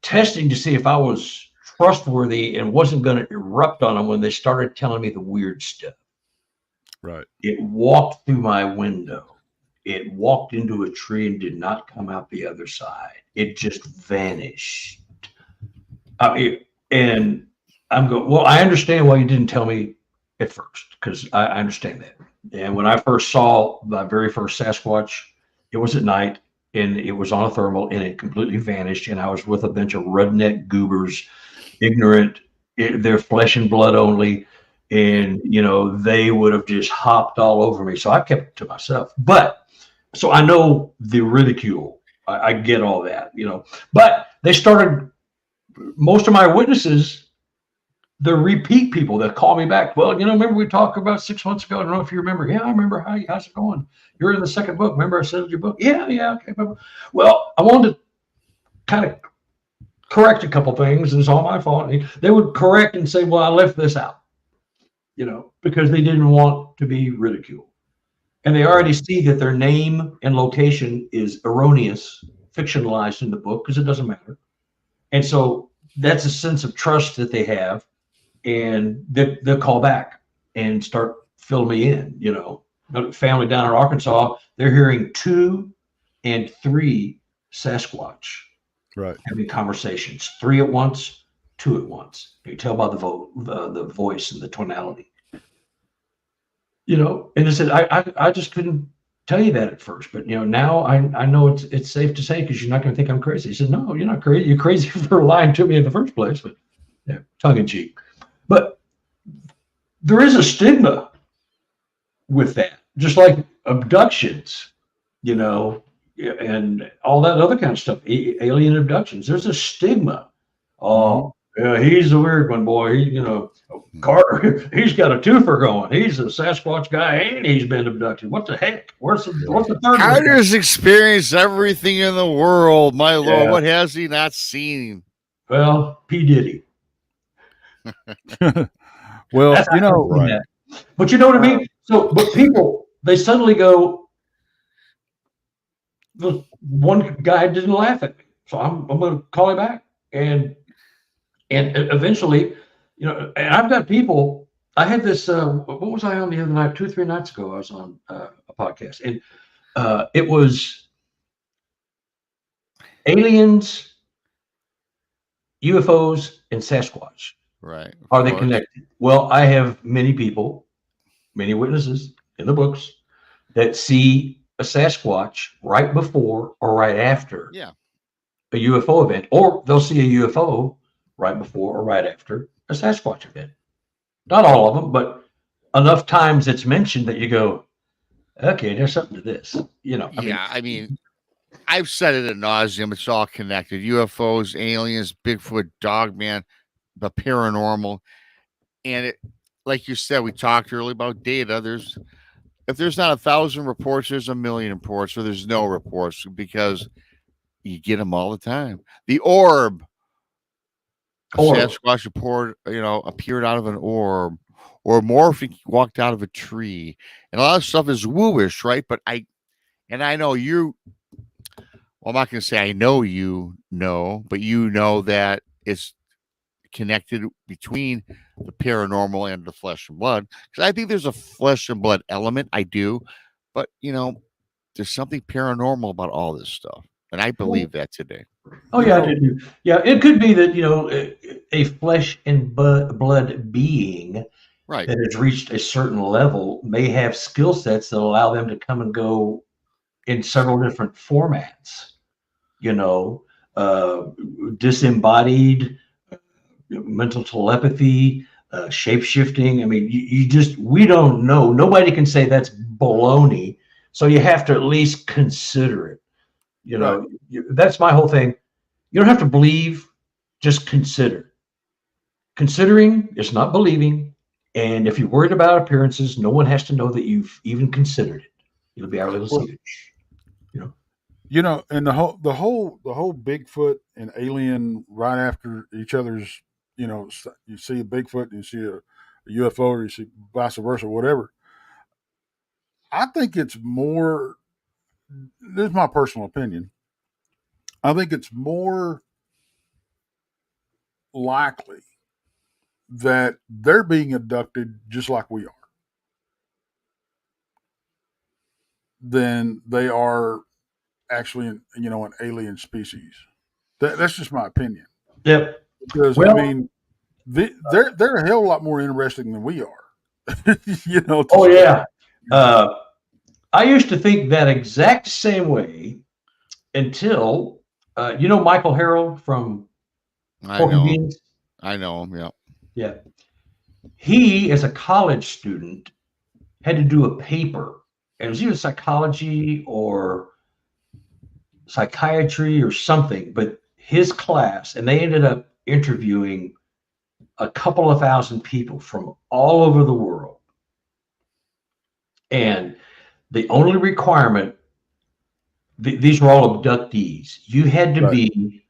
C: testing to see if I was trustworthy and wasn't going to erupt on them when they started telling me the weird stuff.
B: Right.
C: It walked through my window. It walked into a tree and did not come out the other side. It just vanished. And I'm going, well, I understand why you didn't tell me at first, because I understand that. And when I first saw my very first Sasquatch, it was at night, and it was on a thermal, and it completely vanished. And I was with a bunch of redneck goobers, ignorant, they're flesh and blood only. And, you know, they would have just hopped all over me. So I kept it to myself. But so I know the ridicule. I get all that, you know, but they started, most of my witnesses, the repeat people that call me back. Well, you know, remember we talked about 6 months ago? I don't know if you remember. Yeah, I remember. How's it going? You're in the second book. Remember I said your book? Yeah, okay. Well, I wanted to kind of correct a couple things, and it's all my fault. They would correct and say, well, I left this out, you know, because they didn't want to be ridiculed. And they already see that their name and location is erroneous, fictionalized in the book, because it doesn't matter. And so that's a sense of trust that they have, and they'll call back and start filling me in. You know, family down in Arkansas, they're hearing 2 and 3 Sasquatch having conversations, 3 at once, 2 at once. You tell by the voice and the tonality. You know, and they said, I just couldn't tell you that at first, but, you know, now I know it's safe to say, because you're not going to think I'm crazy. He said, no, you're not crazy. You're crazy for lying to me in the first place, but yeah, tongue in cheek. But there is a stigma with that, just like abductions, you know, and all that other kind of stuff, alien abductions. There's a stigma. Oh, yeah, he's a weird one, boy. He, you know, Carter, he's got a twofer going. He's a Sasquatch guy, and he's been abducted. What the heck? What's the third?
A: Carter's experienced everything in the world, my Lord. What has he not seen?
C: Well, P. Diddy.
B: Well, you know,
C: right. But you know what I mean? So, but people, they suddenly go, the one guy didn't laugh at me, so I'm going to call him back. And eventually, you know, and I've got people, I had this, what was I on the other night? 2 or 3 nights ago, I was on a podcast, and it was aliens, UFOs, and Sasquatch.
A: Right.
C: Are they connected? Well, I have many people, many witnesses in the books that see a Sasquatch right before or right after a UFO event, or they'll see a UFO right before or right after a Sasquatch event. Not all of them, but enough times it's mentioned that you go, okay, there's something to this.
A: Yeah, I mean, I've said it ad nauseum. It's all connected. UFOs, aliens, Bigfoot, Dogman, the paranormal, and it, like you said, we talked earlier about data. If there's not 1,000 reports, there's 1,000,000 reports, or there's no reports because you get them all the time. The orb, a Sasquatch appeared out of an orb, or morphing walked out of a tree, and a lot of stuff is wooish, right? But I know you. Well, I'm not going to say I know you know, but you know that it's connected between the paranormal and the flesh and blood. Because I think there's a flesh and blood element. I do, but there's something paranormal about all this stuff, and I believe that today.
C: Oh yeah, I do. Yeah, it could be that a flesh and blood being
A: Right.
C: that has reached a certain level may have skill sets that allow them to come and go in several different formats. Disembodied, mental telepathy, shape shifting. I mean, we don't know. Nobody can say that's baloney. So you have to at least consider it. That's my whole thing. You don't have to believe, just consider. Considering is not believing. And if you're worried about appearances, no one has to know that you've even considered it. It'll be our little secret.
B: And the whole Bigfoot and alien right after each other's, you see a Bigfoot and you see a UFO, or you see vice versa, whatever. I think it's more. This is my personal opinion. I think it's more likely that they're being abducted just like we are than they are actually an alien species. That's just my opinion.
C: Yep.
B: Because I mean, they're a hell of a lot more interesting than we are.
C: Oh yeah. I used to think that exact same way until Michael Harrell from Pork and Beans.
A: I know him. Yeah.
C: Yeah. He, as a college student, had to do a paper. It was either psychology or psychiatry or something, but his class, and they ended up interviewing a couple of thousand people from all over the world. And the only requirement, these were all abductees. You had to be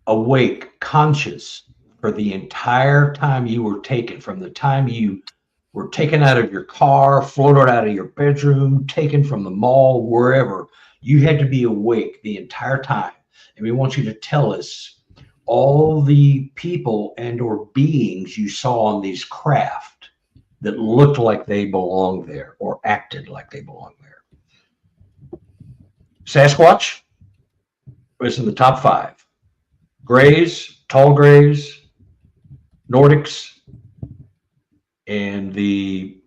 C: awake, conscious for the entire time you were taken, from the time you were taken out of your car, floated out of your bedroom, taken from the mall, wherever. You had to be awake the entire time. And we want you to tell us all the people and or beings you saw on these craft that looked like they belonged there or acted like they belonged there. Sasquatch was in the top 5. Greys, tall greys, Nordics, and the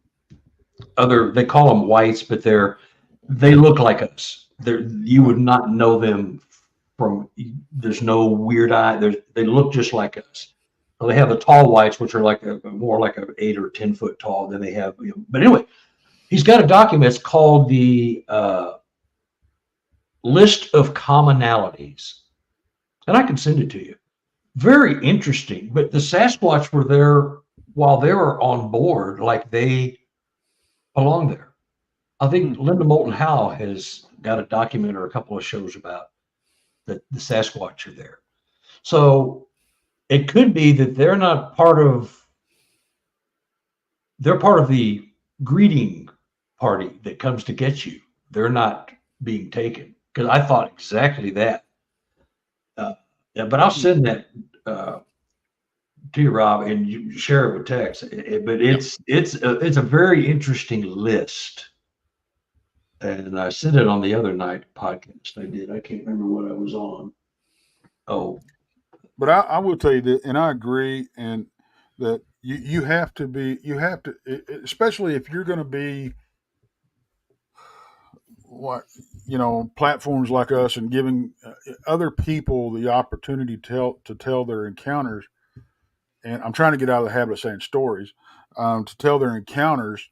C: other, they call them whites, but they look like us. You would not know them from, there's no weird eye. They look just like us. Well, they have the tall whites, which are more like a 8 or 10 foot tall than they have. But anyway, he's got a document. It's called the List of Commonalities, and I can send it to you. Very interesting. But the Sasquatch were there while they were on board, like they belong there. I think Linda Moulton Howe has got a document or a couple of shows about that the Sasquatch are there. So it could be that they're part of the greeting party that comes to get you. They're not being taken, because I thought exactly that. But I'll send that to you, Rob, and you share it with text. But it's a very interesting list. And I sent it on the other night podcast I did. I can't remember what I was on. Oh,
B: but I will tell you that, and I agree, and that you have to, especially if you're going to be platforms like us and giving other people the opportunity to tell their encounters. and I'm trying to get out of the habit of saying stories, to tell their encounters,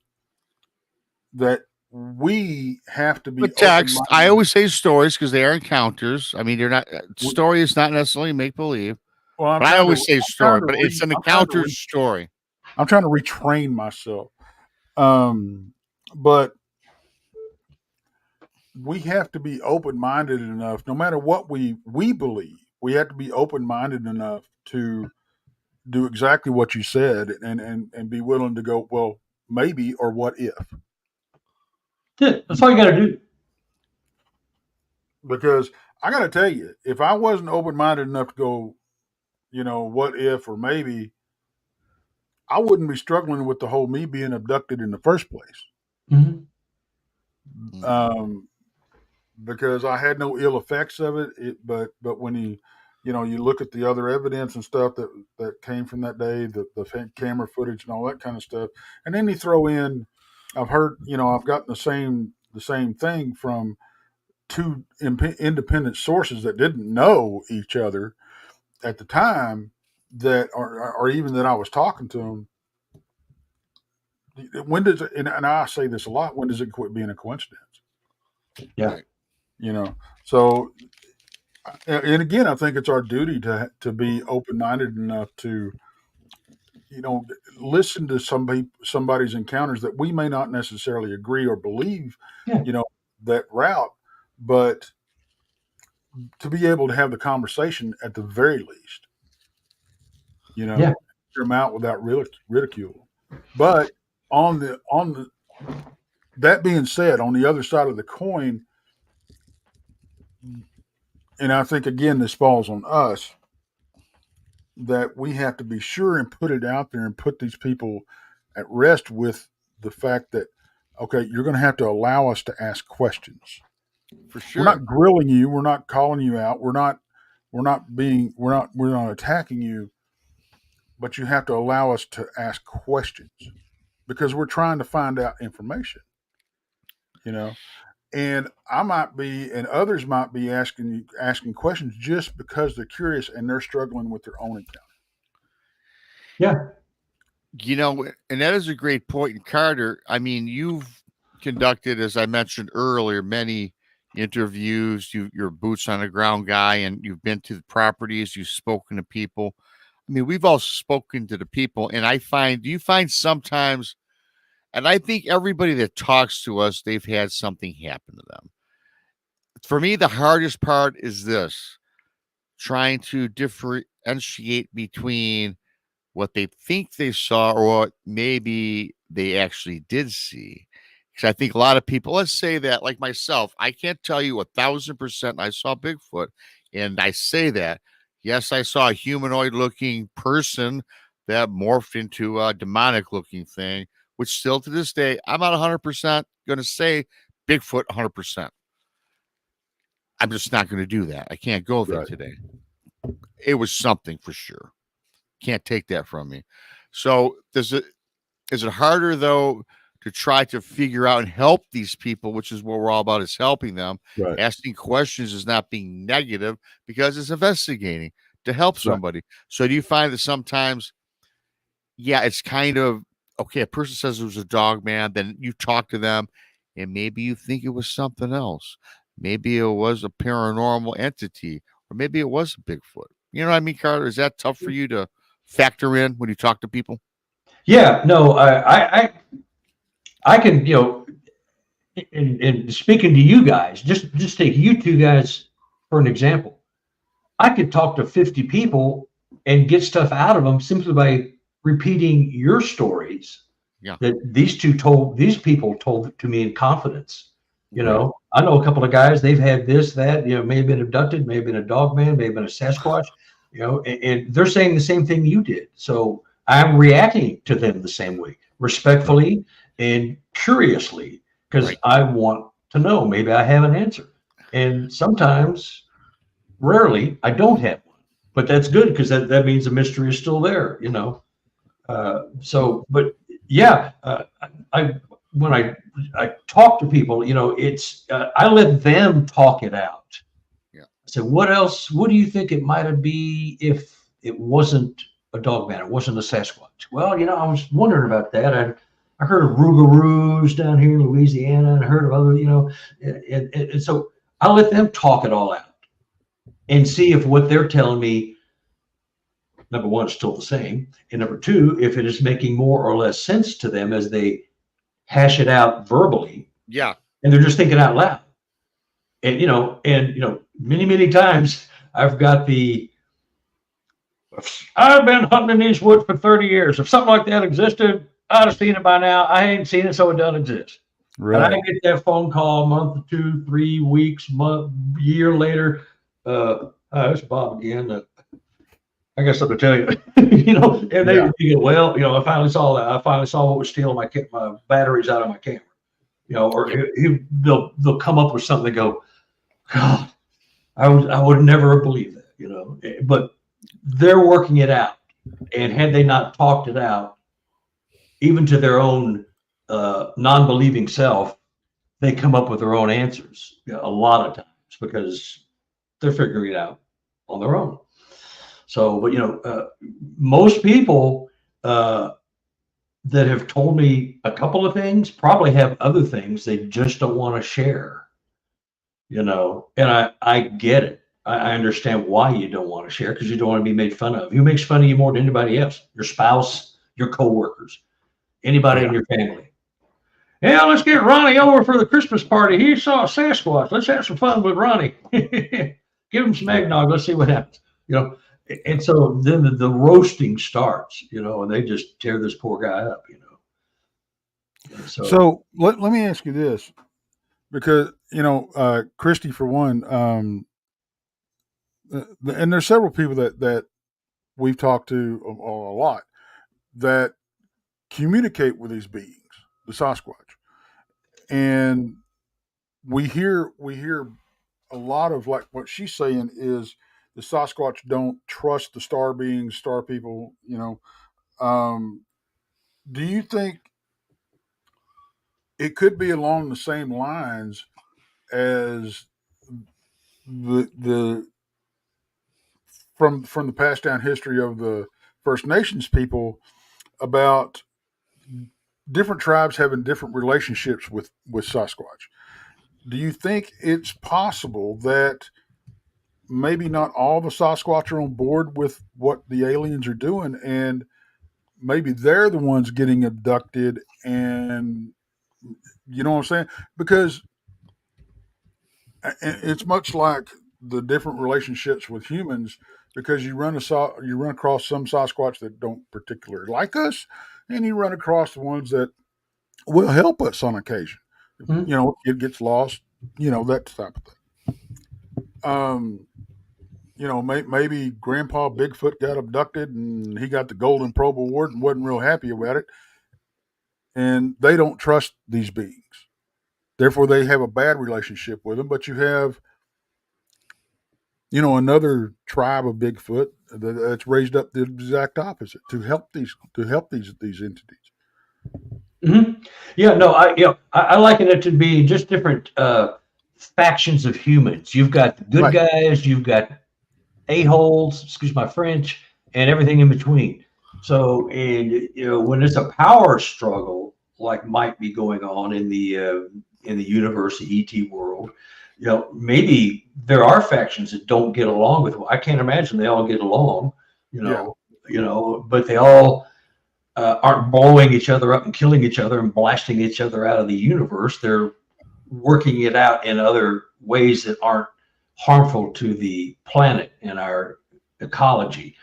B: that we have to be
A: But text.
B: open-minded.
A: I always say stories because they are encounters. I mean, they're not story is not necessarily make believe.
B: Well,
A: But I always say story, but it's an encounter story.
B: I'm trying to retrain myself. But we have to be open-minded enough, no matter what we believe. We have to be open-minded enough to do exactly what you said, and be willing to go, well, maybe, or what if.
C: Yeah, that's all you got to do.
B: Because I got to tell you, if I wasn't open-minded enough to go, what if or maybe, I wouldn't be struggling with the whole me being abducted in the first place.
C: Mm-hmm.
B: Because I had no ill effects of it. But when you look at the other evidence and stuff that came from that day, the camera footage and all that kind of stuff, and then you throw in, I've heard, I've gotten the same thing from two independent sources that didn't know each other at the time, that or even that I was talking to them. When does it, and I say this a lot, when does it quit being a coincidence?
C: Yeah.
B: So, and again, I think it's our duty to be open-minded enough to, listen to somebody's encounters that we may not necessarily agree or believe, that route, but to be able to have the conversation at the very least, hear them out without ridicule. But that being said, on the other side of the coin, and I think again this falls on us, that we have to be sure and put it out there and put these people at rest with the fact that, okay, you're going to have to allow us to ask questions.
A: For sure.
B: We're not grilling you. We're not calling you out. We're not attacking you, but you have to allow us to ask questions, because we're trying to find out information, and I might be, and others might be asking questions just because they're curious and they're struggling with their own encounter.
C: Yeah.
A: And that is a great point. And Carter, I mean, you've conducted, as I mentioned earlier, many interviews. You're a boots on the ground guy, and you've been to the properties. You've spoken to people. I mean, we've all spoken to the people, and do you find sometimes, and I think everybody that talks to us, they've had something happen to them. For me, the hardest part is this: trying to differentiate between what they think they saw or what maybe they actually did see. Because I think a lot of people, let's say that, like myself, I can't tell you 1,000% I saw Bigfoot. And I say that, yes, I saw a humanoid looking person that morphed into a demonic looking thing, which still to this day, I'm not 100% going to say Bigfoot 100%. I'm just not going to do that. I can't go there today. It was something for sure. Can't take that from me. So is it harder though to try to figure out and help these people, which is what we're all about, is helping them.
B: Right.
A: Asking questions is not being negative, because it's investigating to help somebody. Right. So do you find that sometimes, it's kind of, okay, a person says it was a dog man, then you talk to them and maybe you think it was something else. Maybe it was a paranormal entity, or maybe it was a Bigfoot. You know what I mean, Carter? Is that tough for you to factor in when you talk to people?
C: Yeah, no, I can, in speaking to you guys, just take you two guys for an example. I could talk to 50 people and get stuff out of them simply by repeating your stories that these people told to me in confidence. I know a couple of guys, they've had this, that, may have been abducted, may have been a dog man, may have been a Sasquatch, and they're saying the same thing you did. So I'm reacting to them the same way, respectfully and curiously, because I want to know. Maybe I have an answer. And sometimes, rarely, I don't have one. But that's good, because that means the mystery is still there, when I talk to people, it's I let them talk it out. Yeah. I said, what else? What do you think it might have been if it wasn't a dog man. It wasn't a Sasquatch. Well, I was wondering about that. I heard of rougarous down here in Louisiana, and I heard of other, and so I let them talk it all out and see if what they're telling me, number one, is still the same, and number two, if it is making more or less sense to them as they hash it out verbally.
A: Yeah.
C: And they're just thinking out loud. And, many times I've got I've been hunting in these woods for 30 years. If something like that existed, I'd have seen it by now. I ain't seen it, so it doesn't exist. Right. And I get that phone call a month, 2, 3 weeks, year later. It's Bob again. I got something to tell you. And they go, well, I finally saw that. I finally saw what was stealing my batteries out of my camera. Or they'll come up with something and go, God, I would never have believed that, but they're working it out. And had they not talked it out, even to their own non-believing self, they come up with their own answers a lot of times because they're figuring it out on their own. So, but most people that have told me a couple of things probably have other things they just don't want to share, and I get it. I understand why you don't want to share, because you don't want to be made fun of. Who makes fun of you more than anybody else? Your spouse, your coworkers, anybody in your family. Yeah, let's get Ronnie over for the Christmas party. He saw a Sasquatch. Let's have some fun with Ronnie. Give him some eggnog. Let's see what happens. And so then the roasting starts, and they just tear this poor guy up,
B: So let me ask you this, because, Christy, for one, and there's several people that we've talked to a lot that communicate with these beings, the Sasquatch. And we hear a lot of, like, what she's saying is the Sasquatch don't trust the star beings, star people, do you think it could be along the same lines as the from the passed down history of the First Nations people about different tribes having different relationships with Sasquatch? Do you think it's possible that maybe not all the Sasquatch are on board with what the aliens are doing, and maybe they're the ones getting abducted, and you know what I'm saying? Because it's much like the different relationships with humans, because you run across some Sasquatch that don't particularly like us, and you run across the ones that will help us on occasion. Mm-hmm. It gets lost, that type of thing. Maybe Grandpa Bigfoot got abducted and he got the Golden Probe Award and wasn't real happy about it. And they don't trust these beings. Therefore, they have a bad relationship with them. But you have, another tribe of Bigfoot that's raised up the exact opposite to help these entities.
C: Mm-hmm. Yeah, no, I liken it to be just different factions of humans. You've got the good guys, you've got a-holes, excuse my French, and everything in between. So, and when it's a power struggle like might be going on in the universe, the ET world, maybe there are factions that don't get along with. I can't imagine they all get along, but they all aren't blowing each other up and killing each other and blasting each other out of the universe. They're working it out in other ways that aren't harmful to the planet and our ecology.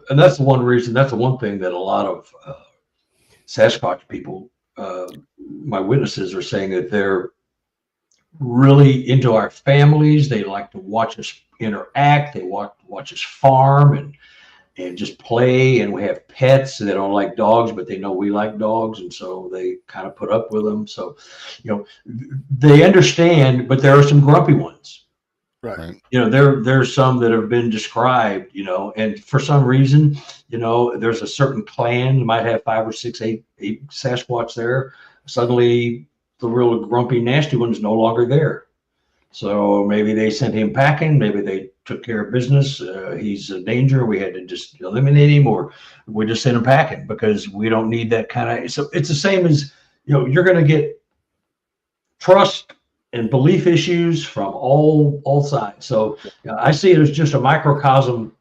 C: And that's the one thing that a lot of Sasquatch people, my witnesses, are saying, that they're really into our families. They like to watch us interact. They watch us farm and just play. And we have pets. They don't like dogs, but they know we like dogs, and so they kind of put up with them. So, they understand, but there are some grumpy ones.
B: Right.
C: There's some that have been described, and for some reason, there's a certain clan, you might have 5 or 6, 8 Sasquatch there. Suddenly the real grumpy, nasty one's no longer there. So maybe they sent him packing. Maybe they took care of business. He's a danger. We had to just eliminate him, or we just sent him packing because we don't need that kind of. So it's the same as, you're going to get trust and belief issues from all sides. So I see it as just a microcosm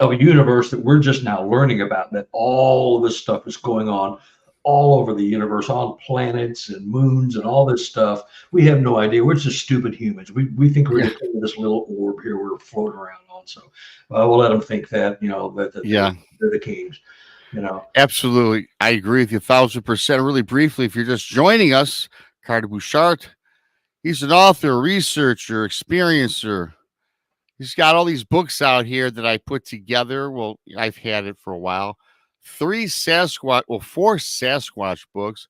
C: of a universe that we're just now learning about, that all of this stuff is going on all over the universe, on planets and moons and all this stuff. We have no idea. We're just stupid humans. We think we're just in this little orb here we're floating around on. So we'll let them think that, that they're the kings.
A: Absolutely. I agree with you 1,000%. Really briefly, if you're just joining us, Carter Buschardt, he's an author, researcher, experiencer. He's got all these books out here that I put together. Well, I've had it for a while. 4 Sasquatch books,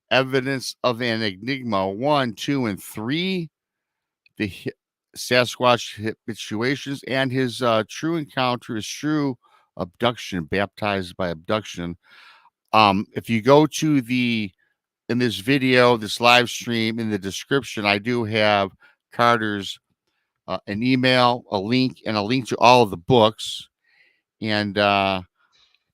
A: Evidence of an Enigma, 1, 2, and 3, the Sasquatch habituations, and his true encounter is true abduction, baptized by abduction. If you go to in this video, this live stream, in the description, I do have Carter's an email, a link to all of the books. And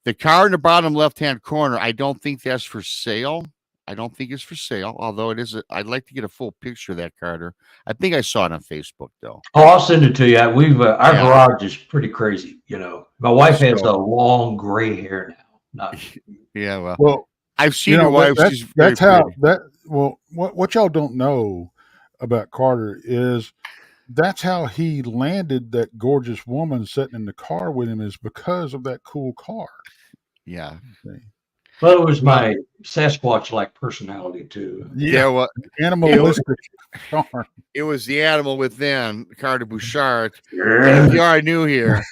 A: the card in the bottom left-hand corner, I don't think that's for sale. I don't think it's for sale, although it is. I'd like to get a full picture of that, Carter. I think I saw it on Facebook, though.
C: Oh, I'll send it to you. Our garage is pretty crazy. My wife has a long gray hair now.
A: Well, I've seen your wife.
B: That's how that. Well, what y'all don't know about Carter is that's how he landed that gorgeous woman sitting in the car with him, is because of that cool car.
A: Yeah.
B: Okay.
C: Well, it was my Sasquatch-like personality too.
A: Yeah, well,
B: animalistic charm.
A: It was the animal within, Carter Buschardt. If you are new here,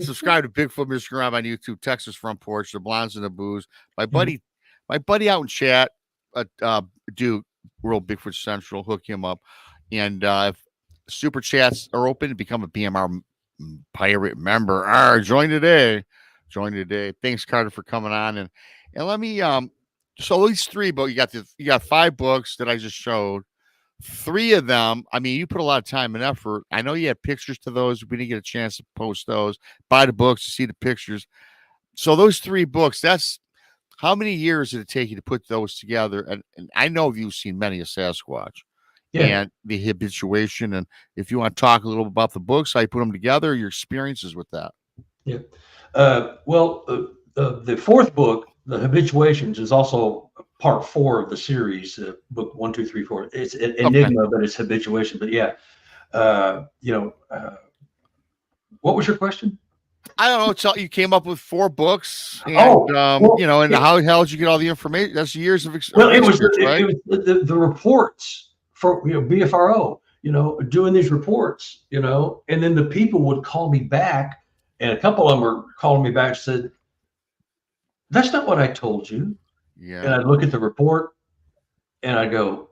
A: subscribe to Bigfoot Mr. Rob on YouTube, Texas Front Porch, the Blondes and the Booze. My buddy out in chat, Duke, World Bigfoot Central, hook him up. And if super chats are open, become a BMR pirate member. Join today. Thanks, Carter, for coming on. And let me so these 3 books, you got 5 books that I just showed. 3 of them, I mean, you put a lot of time and effort. I know you had pictures to those. We didn't get a chance to post those. Buy the books to see the pictures. So those 3 books, that's how many years did it take you to put those together? And I know you've seen many a Sasquatch and the habituation. And if you want to talk a little about the books, how you put them together, your experiences with that.
C: Yeah. The 4th book, The Habituations, is also part 4 of the series, book 1, 2, 3, 4. It's an enigma, but it's habituation. But what was your question?
A: I don't know. You came up with 4 books, and how the hell did you get all the information? That's years of experience.
C: Well, it was the reports for BFRO, doing these reports, and then the people would call me back, and a couple of them were calling me back and said, "That's not what I told you." Yeah. And I'd look at the report, and I go,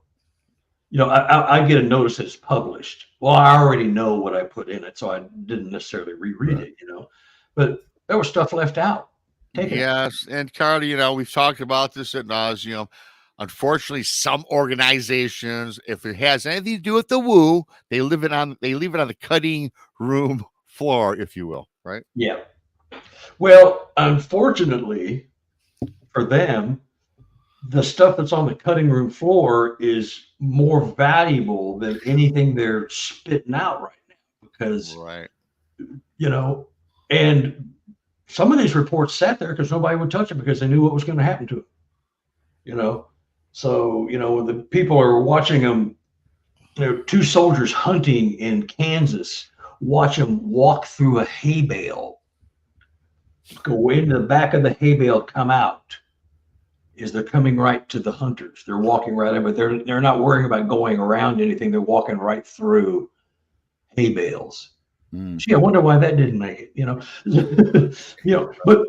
C: I get a notice that it's published. Well, I already know what I put in it, so I didn't necessarily reread it, But there was stuff left out.
A: Yes, and Carter, we've talked about this at nauseum. Unfortunately, some organizations, if it has anything to do with the woo, they leave it on the cutting room floor, if you will, right?
C: Yeah. Well, unfortunately for them, the stuff that's on the cutting room floor is more valuable than anything they're spitting out right now, because and some of these reports sat there because nobody would touch it because they knew what was going to happen to them. So when the people are watching them, 2 soldiers hunting in Kansas, watch them walk through a hay bale, go into the back of the hay bale, come out, is they're coming right to the hunters. They're walking right in, but they're not worrying about going around anything. They're walking right through hay bales. Gee, I wonder why that didn't make it, but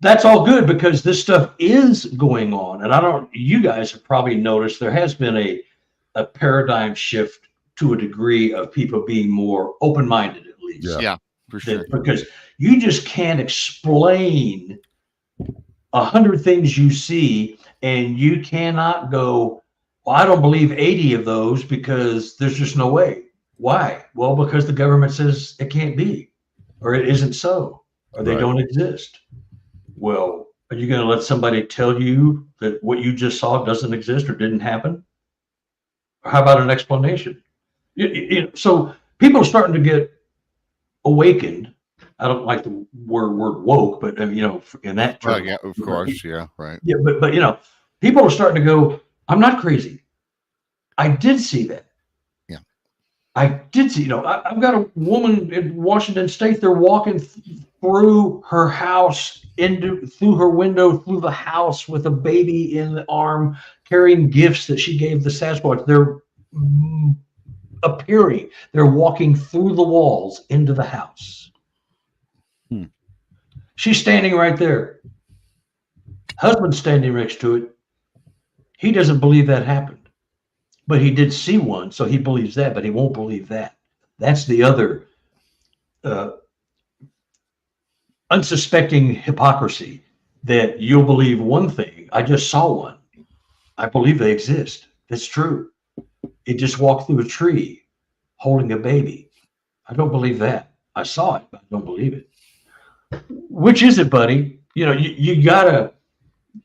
C: that's all good because this stuff is going on. And you guys have probably noticed there has been a paradigm shift to a degree of people being more open-minded, at least.
A: Yeah, for sure.
C: Because you just can't explain 100 things you see, and you cannot go Well, I don't believe 80 of those because there's just no way. Why? Well, because the government says it can't be, or it isn't so, or they don't exist. Well, are you going to let somebody tell you that what you just saw doesn't exist or didn't happen? Or how about an explanation? So people are starting to get awakened. I don't like the word woke, but in that term,
A: yeah, of course, yeah, right.
C: Yeah, but people are starting to go, I'm not crazy. I did see that.
A: Yeah.
C: I did see, I've got a woman in Washington State. They're walking through her house, through her window, through the house with a baby in the arm, carrying gifts that she gave the Sasquatch. They're appearing. They're walking through the walls into the house. She's standing right there. Husband's standing next to it. He doesn't believe that happened, but he did see one, so he believes that, but he won't believe that. That's the other unsuspecting hypocrisy, that you'll believe one thing. I just saw one. I believe they exist. That's true. It just walked through a tree holding a baby. I don't believe that. I saw it, but I don't believe it. Which is it, buddy? You gotta,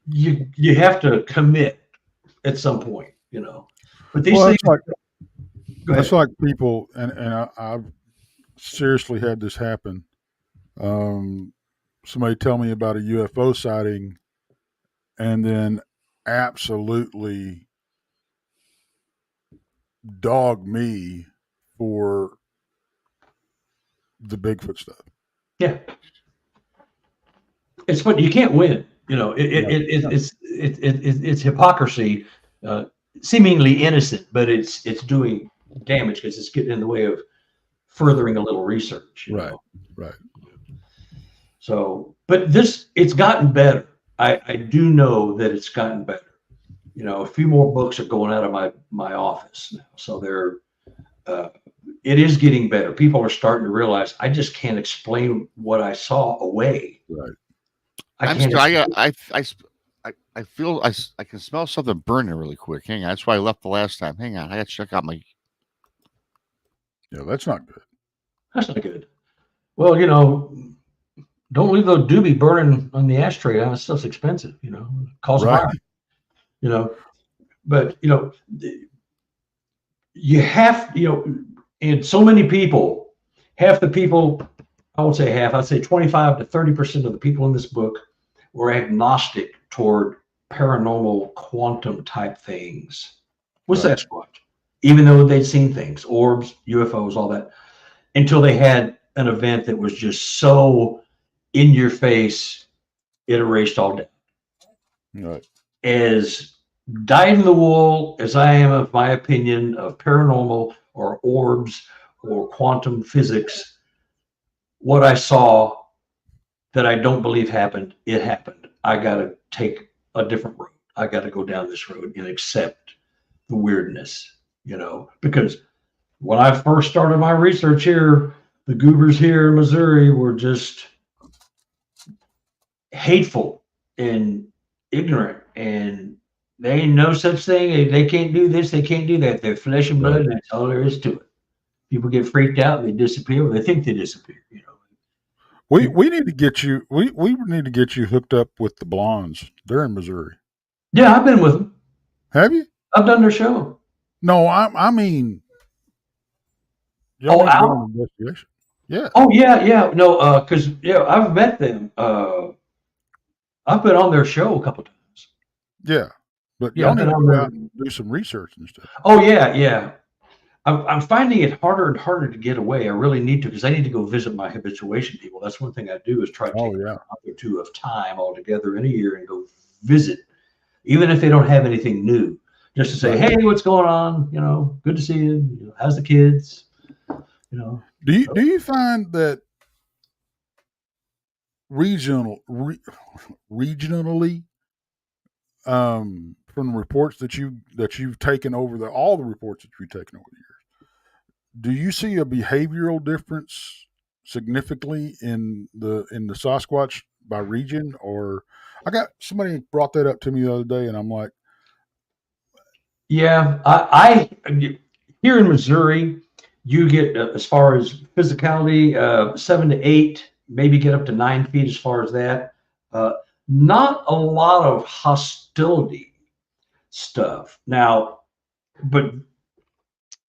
C: you have to commit at some point, But these things.
B: That's like people, and I've seriously had this happen. Somebody tell me about a UFO sighting, and then absolutely dog me for the Bigfoot stuff.
C: Yeah, it's what you can't win. It's hypocrisy, seemingly innocent, but it's doing damage because it's getting in the way of furthering a little research.
B: Right.
C: So, but it's gotten better. I do know that it's gotten better. A few more books are going out of my office now, so it is getting better. People are starting to realize I just can't explain what I saw away.
B: Right.
A: I feel I can smell something burning really quick. Hang on, that's why I left the last time. Hang on, I got to check out my.
B: Yeah, that's not good.
C: That's not good. Well, don't leave those doobie burning on the ashtray. That stuff's expensive. Cause fire. But you have and so many people. Half the people, I won't say half. I'd say 25 to 30% of the people in this book were agnostic toward paranormal, quantum type things with Sasquatch, even though they'd seen things, orbs, UFOs, all that, until they had an event that was just so in your face, it erased all doubt.
B: Right.
C: As dyed in the wool as I am of my opinion of paranormal or orbs or quantum physics, what I saw that I don't believe happened, it happened. I got to take a different road. I got to go down this road and accept the weirdness, because when I first started my research here, the goobers here in Missouri were just hateful and ignorant, and they ain't no such thing. They can't do this. They can't do that. They're flesh and blood, and that's all there is to it. People get freaked out. They disappear. They think they disappear.
B: We need to get you. We need to get you hooked up with the Blondes. They're in Missouri.
C: Yeah, I've been with them.
B: Have you?
C: I've done their show.
B: No, I mean.
C: Al?
B: Investigation. Yeah.
C: Oh yeah. No, because I've met them. I've been on their show a couple times.
B: Yeah, but y'all need to go out and do some research and stuff.
C: Oh yeah. I'm finding it harder and harder to get away. I really need to, because I need to go visit my habituation people. That's one thing I do, is try to take a month or two of time altogether in a year and go visit, even if they don't have anything new, just to say, hey, what's going on? Good to see you. How's the kids?
B: Do you find that regionally, from the reports that you've taken over all the reports that you've taken over the years, do you see a behavioral difference significantly in the Sasquatch by region? Or I got somebody brought that up to me the other day, and I'm like,
C: Yeah, I here in Missouri, you get as far as physicality, 7 to 8, maybe get up to 9 feet as far as that. Uh, Not a lot of hostility stuff now, but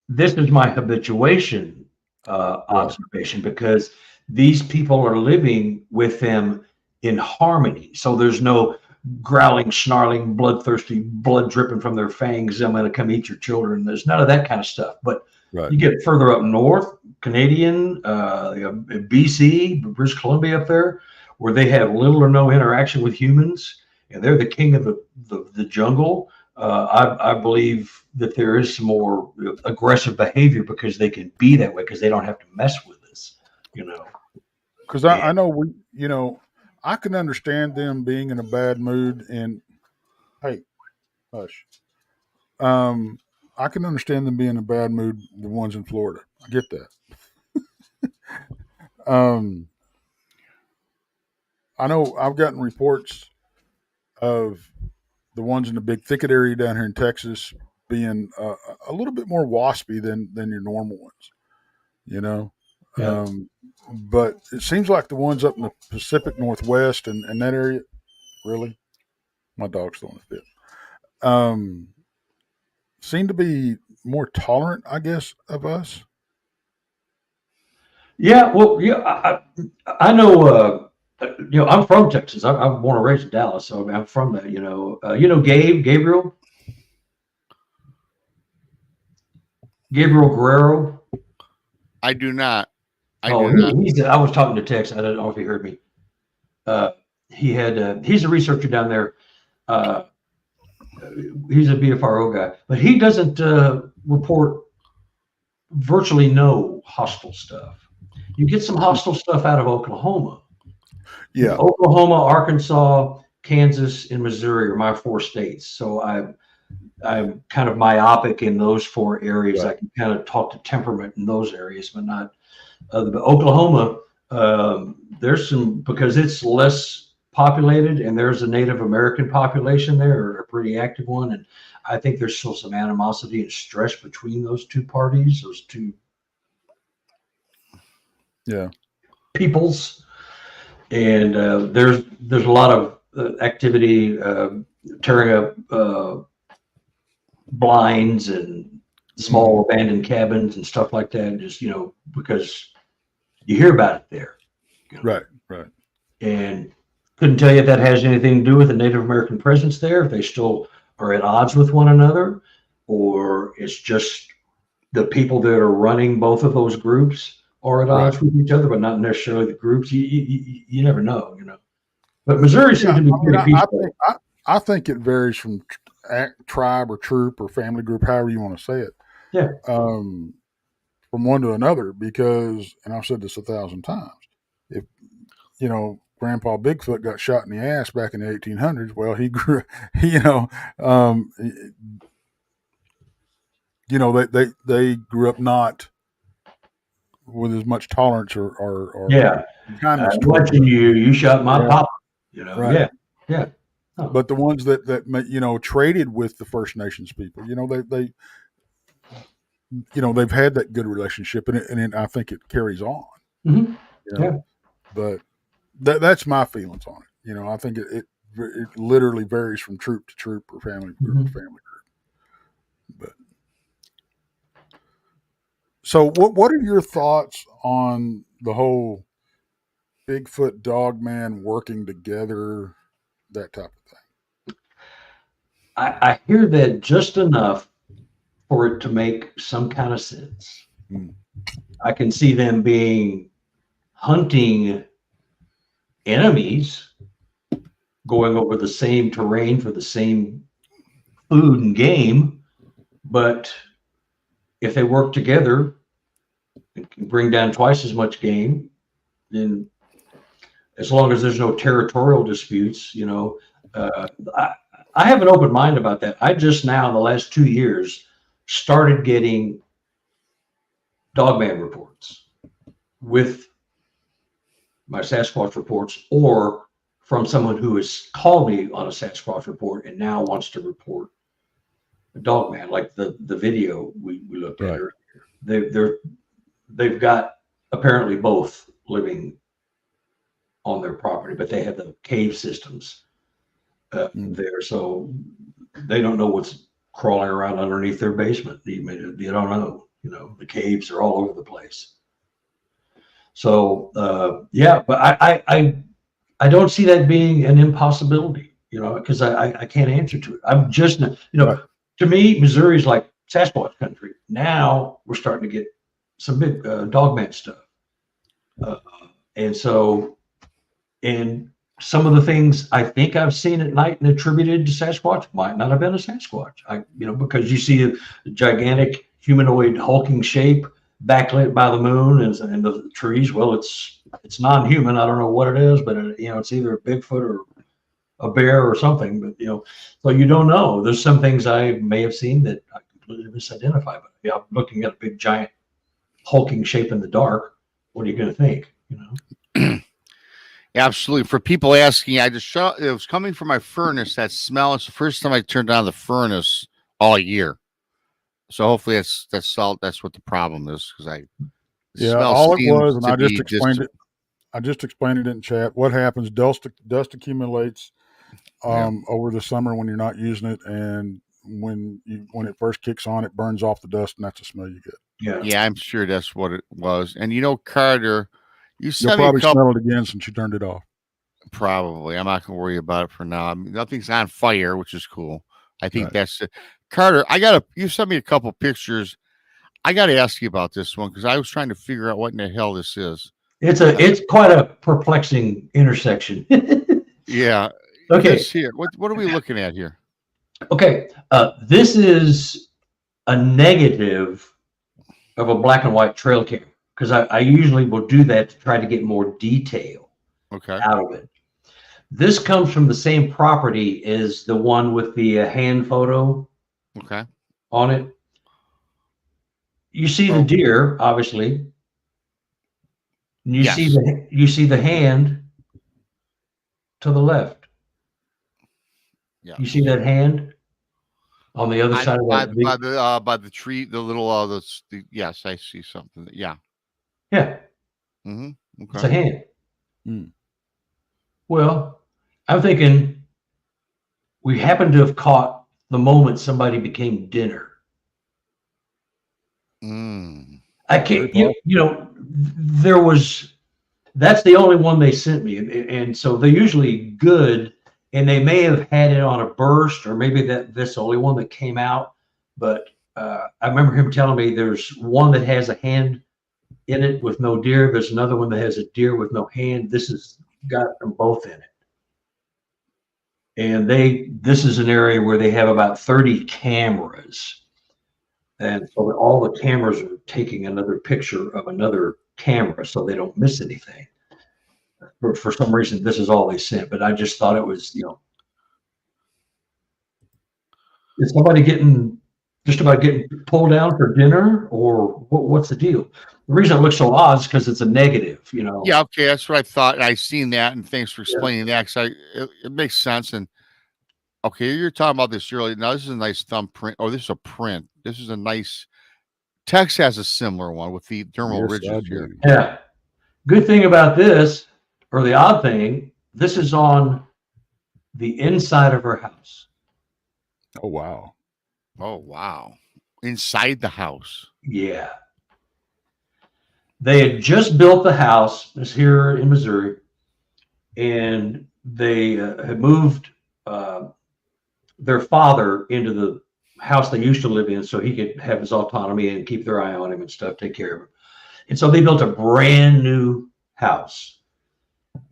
C: this is my habituation observation because these people are living with them in harmony. So there's no growling, snarling, bloodthirsty, blood dripping from their fangs. I'm going to come eat your children. There's none of that kind of stuff. But
B: Right.
C: you get further up north, Canadian, BC, British Columbia up there, where they have little or no interaction with humans, and they're the king of the jungle. I believe that there is some more aggressive behavior because they can be that way because they don't have to mess with us, you know.
B: Because I know I can understand them being in a bad mood. And hey, hush. I can understand them being in a bad mood. The ones in Florida, I get that. I know I've gotten reports of the ones in the big thicket area down here in Texas being a little bit more waspy than your normal ones, you know.
C: Yeah.
B: But it seems like the ones up in the Pacific Northwest and that area, really, my dog's throwing a fit, seem to be more tolerant, I guess, of us.
C: Yeah, well, yeah, I know. I'm from Texas. I'm born and raised in Dallas, so I'm from that. Gabriel Guerrero.
A: I do not. I
C: Oh,
A: do not.
C: I was talking to Tex. I don't know if he heard me. He's a researcher down there. Uh, he's a BFRO guy, but he doesn't report virtually no hostile stuff. You get some hostile stuff out of Oklahoma.
B: Yeah.
C: Oklahoma, Arkansas, Kansas, and Missouri are my 4 states. So I'm kind of myopic in those 4 areas.
B: Right.
C: I can kind of talk to temperament in those areas, but not other. But Oklahoma, there's some, because it's less populated and there's a Native American population there, or a pretty active one. And I think there's still some animosity and stress between those two parties, those two peoples. And there's a lot of activity, tearing up blinds and small abandoned cabins and stuff like that. Just because you hear about it there.
B: Right.
C: And couldn't tell you if that has anything to do with the Native American presence there, if they still are at odds with one another, or it's just the people that are running both of those groups are at odds with each other, but not necessarily the groups. You never know, But Missouri seems to be pretty peaceful.
B: I think it varies from tribe or troop or family group, however you want to say it.
C: Yeah.
B: From one to another, because, and I've said this 1,000 times, if Grandpa Bigfoot got shot in the ass back in the 1800s, well, he grew, they grew up not with as much tolerance or kindness.
C: Watching you shot my papa.
B: Right.
C: Yeah.
B: Oh. But the ones that traded with the First Nations people, they've had that good relationship, and I think it carries on.
C: Mm-hmm.
B: But that's my feelings on it. I think it literally varies from troop to troop or family group to family group. But so, what are your thoughts on the whole Bigfoot Dogman working together, that type of thing?
C: I hear that just enough for it to make some kind of sense. I can see them being hunting enemies, going over the same terrain for the same food and game, but if they work together and can bring down twice as much game, then as long as there's no territorial disputes, I have an open mind about that. I just now, in the last 2 years, started getting Dogman reports with my Sasquatch reports, or from someone who has called me on a Sasquatch report and now wants to report dog man, like the video we looked at
B: Right.
C: earlier. They've got apparently both living on their property, but they have the cave systems there, so they don't know what's crawling around underneath their basement. You don't know. You know, the caves are all over the place. So yeah, but I don't see that being an impossibility. You know, because I can't answer to it. I'm just, you know,
B: Right.
C: To me, Missouri's like Sasquatch country. Now we're starting to get some big dogman stuff, and some of the things I think I've seen at night and attributed to Sasquatch might not have been a Sasquatch. Because you see a gigantic humanoid hulking shape backlit by the moon and the trees. Well, it's non-human. I don't know what it is, but it's either a Bigfoot or a bear or something. But so you don't know. There's some things I may have seen that I completely misidentify. But yeah, I'm looking at a big giant hulking shape in the dark. What are you going to think?
A: Absolutely. For people asking, it was coming from my furnace. That smell. It's the first time I turned on the furnace all year. So hopefully that's what the problem is, because
B: all it was, and I just explained it. I just explained it in chat. What happens? Dust accumulates over the summer when you're not using it, and when it first kicks on, it burns off the dust, and that's the smell you get.
A: Yeah, I'm sure that's what it was. And Carter, you'll
B: probably smell it again since you turned it off.
A: Probably. I'm not gonna worry about it for now. Nothing's on fire, which is cool. I think that's it. Carter, you sent me a couple pictures. I gotta ask you about this one, because I was trying to figure out what in the hell this is.
C: It's quite a perplexing intersection.
A: Yeah.
C: Okay.
A: Here. What are we looking at here?
C: Okay. This is a negative of a black and white trail cam, because I usually will do that to try to get more detail out of it. This comes from the same property as the one with the hand photo on it. You see the deer, obviously. And you see the hand to the left.
A: Yeah.
C: You see that hand on the other side of that
A: by the tree, the little yes, I see something. Yeah.
C: Mm-hmm. Okay. It's a hand. Well, I'm thinking we happen to have caught the moment somebody became dinner. I can't, that's the only one they sent me. And so they're usually good, and they may have had it on a burst, or maybe that's the only one that came out. But I remember him telling me there's one that has a hand in it with no deer. There's another one that has a deer with no hand. This has got them both in it. And this is an area where they have about 30 cameras. And so all the cameras are taking another picture of another camera so they don't miss anything. For some reason, this is all they sent, but I just thought it was, is somebody just about getting pulled down for dinner, or what's the deal? The reason it looks so odd is because it's a negative,
A: Yeah, okay, that's what I thought. I seen that, and thanks for explaining that, because it makes sense. And okay, you're talking about this earlier. Now, this is a nice thumbprint. Oh, this is a print. This is a nice. Tex has a similar one with the dermal ridges here.
C: Yeah. Good thing about this, or the odd thing, this is on the inside of her house.
B: Oh, wow.
A: Oh, wow. Inside the house.
C: Yeah. They had just built the house. It's here in Missouri. And they had moved their father into the house they used to live in so he could have his autonomy and keep their eye on him and stuff, take care of him. And so they built a brand new house.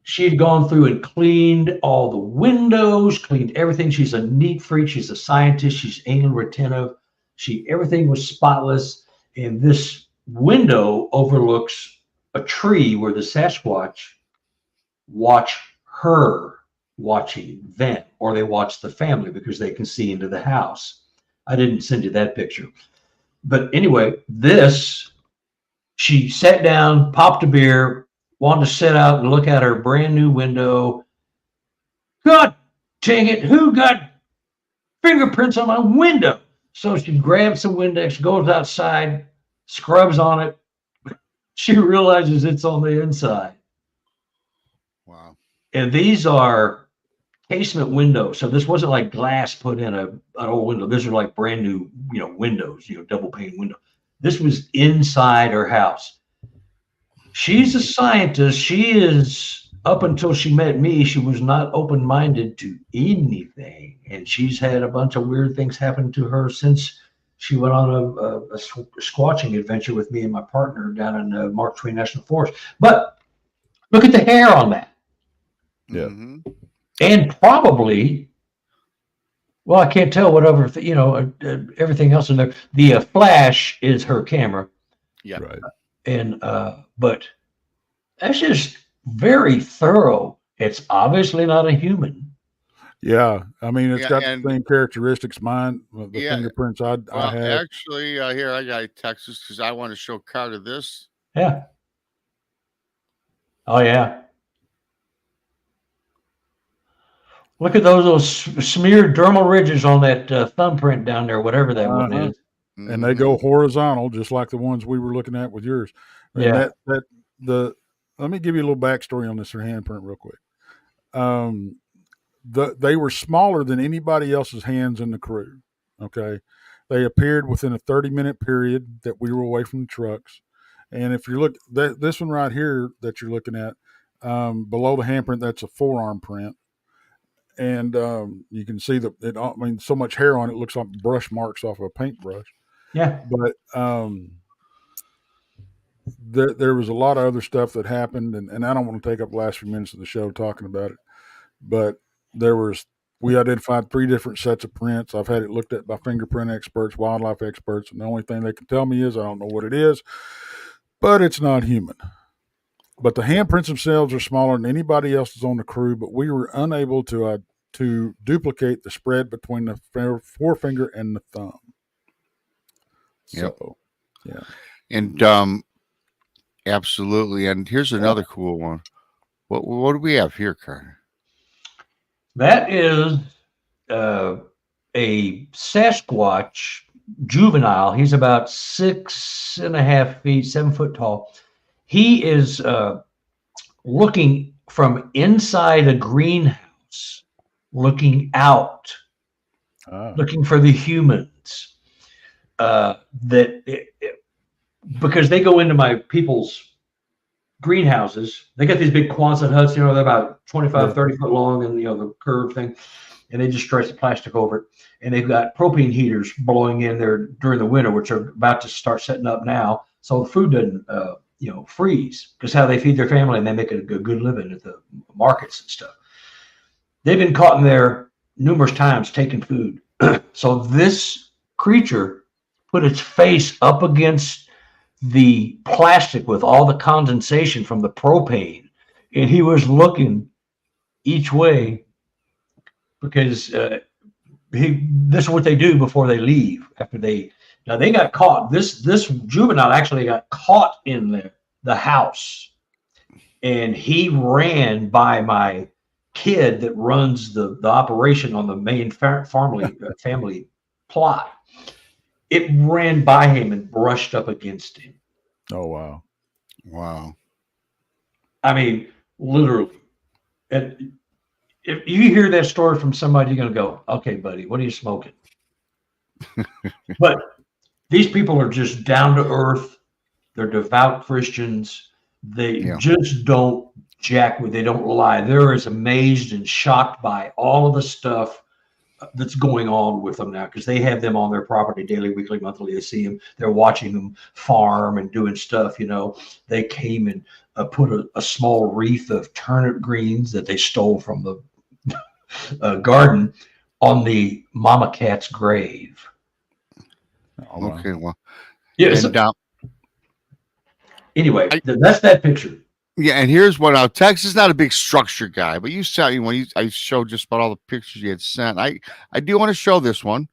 C: She had gone through and cleaned all the windows, cleaned everything. She's a neat freak. She's a scientist. She's anal retentive. Everything was spotless. And this window overlooks a tree where the Sasquatch watch her watching them, or they watch the family because they can see into the house. I didn't send you that picture. But anyway, she sat down, popped a beer, wanted to sit out and look at her brand new window. God dang it, who got fingerprints on my window? So she grabs some Windex, goes outside, scrubs on it. She realizes it's on the inside.
A: Wow.
C: And these are casement windows. So this wasn't like glass put in an old window. These are like brand new, windows, double pane window. This was inside her house. She's a scientist. She is, up until she met me, she was not open-minded to anything. And she's had a bunch of weird things happen to her since she went on a squatching adventure with me and my partner down in Mark Twain National Forest. But look at the hair on that.
B: Yeah.
A: Mm-hmm.
C: And probably, well, I can't tell whatever, everything else in there. The flash is her camera.
A: Yeah.
B: Right.
C: And, but that's just very thorough. It's obviously not a human.
B: Yeah. I mean, it's got
A: and-
B: the same characteristics. Mine, the
A: Yeah.
B: fingerprints I have.
A: Actually, here I got Texas because I want to show Carter this.
C: Yeah. Oh, yeah. Look at those smeared dermal ridges on that thumbprint down there, whatever that one is.
B: And they go horizontal, just like the ones we were looking at with yours. And
C: Yeah.
B: Let me give you a little backstory on this handprint real quick. They were smaller than anybody else's hands in the crew. Okay. They appeared within a 30-minute period that we were away from the trucks. And if you look, this one right here that you're looking at, below the handprint, that's a forearm print. And you can see so much hair on it looks like brush marks off of a paintbrush.
C: Yeah.
B: But there was a lot of other stuff that happened, and I don't want to take up the last few minutes of the show talking about it. But we identified 3 different sets of prints. I've had it looked at by fingerprint experts, wildlife experts, and the only thing they can tell me is I don't know what it is, but it's not human. But the handprints themselves are smaller than anybody else's on the crew, but we were unable to duplicate the spread between the forefinger and the thumb.
A: Yep.
B: So, yeah.
A: And absolutely. And here's another cool one. What do we have here, Carter?
C: That is a Sasquatch juvenile. He's about 6.5 feet, 7 foot tall. He is looking from inside a greenhouse, looking out, looking for the humans. Because they go into my people's greenhouses. They got these big Quonset huts, they're about 25, 30 foot long, and the curved thing. And they just stretch the plastic over it. And they've got propane heaters blowing in there during the winter, which are about to start setting up now. So the food doesn't freeze, because how they feed their family, and they make a good living at the markets and stuff. They've been caught in there numerous times taking food. So this creature put its face up against the plastic with all the condensation from the propane, and he was looking each way because this is what they do before they leave. They got caught. This juvenile actually got caught in the house, and he ran by my kid that runs the operation on the main family plot. It ran by him and brushed up against him.
B: Oh, wow.
A: Wow.
C: I mean, literally. And if you hear that story from somebody, you're going to go, okay, buddy, what are you smoking? But these people are just down to earth. They're devout Christians. They just don't they don't lie. They're as amazed and shocked by all of the stuff that's going on with them now, because they have them on their property daily, weekly, monthly. They see them. They're watching them farm and doing stuff. They came and put a small wreath of turnip greens that they stole from the garden on the mama cat's grave.
B: Oh,
A: okay, well,
C: yeah.
A: And,
C: anyway, that's that picture.
A: Yeah, and here's what Tex is not a big structure guy, but you saw when I showed just about all the pictures you had sent. I do want to show this one.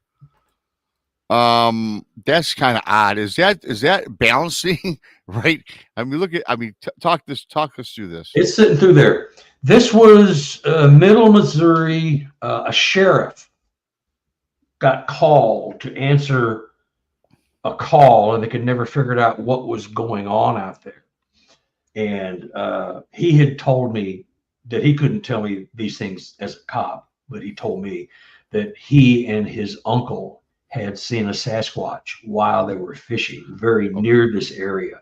A: That's kind of odd. Is that balancing right? Talk us through this.
C: It's sitting through there. This was Middle Missouri, a sheriff got called to answer a call, and they could never figure out what was going on out there. And he had told me that he couldn't tell me these things as a cop, but he told me that he and his uncle had seen a Sasquatch while they were fishing very near this area.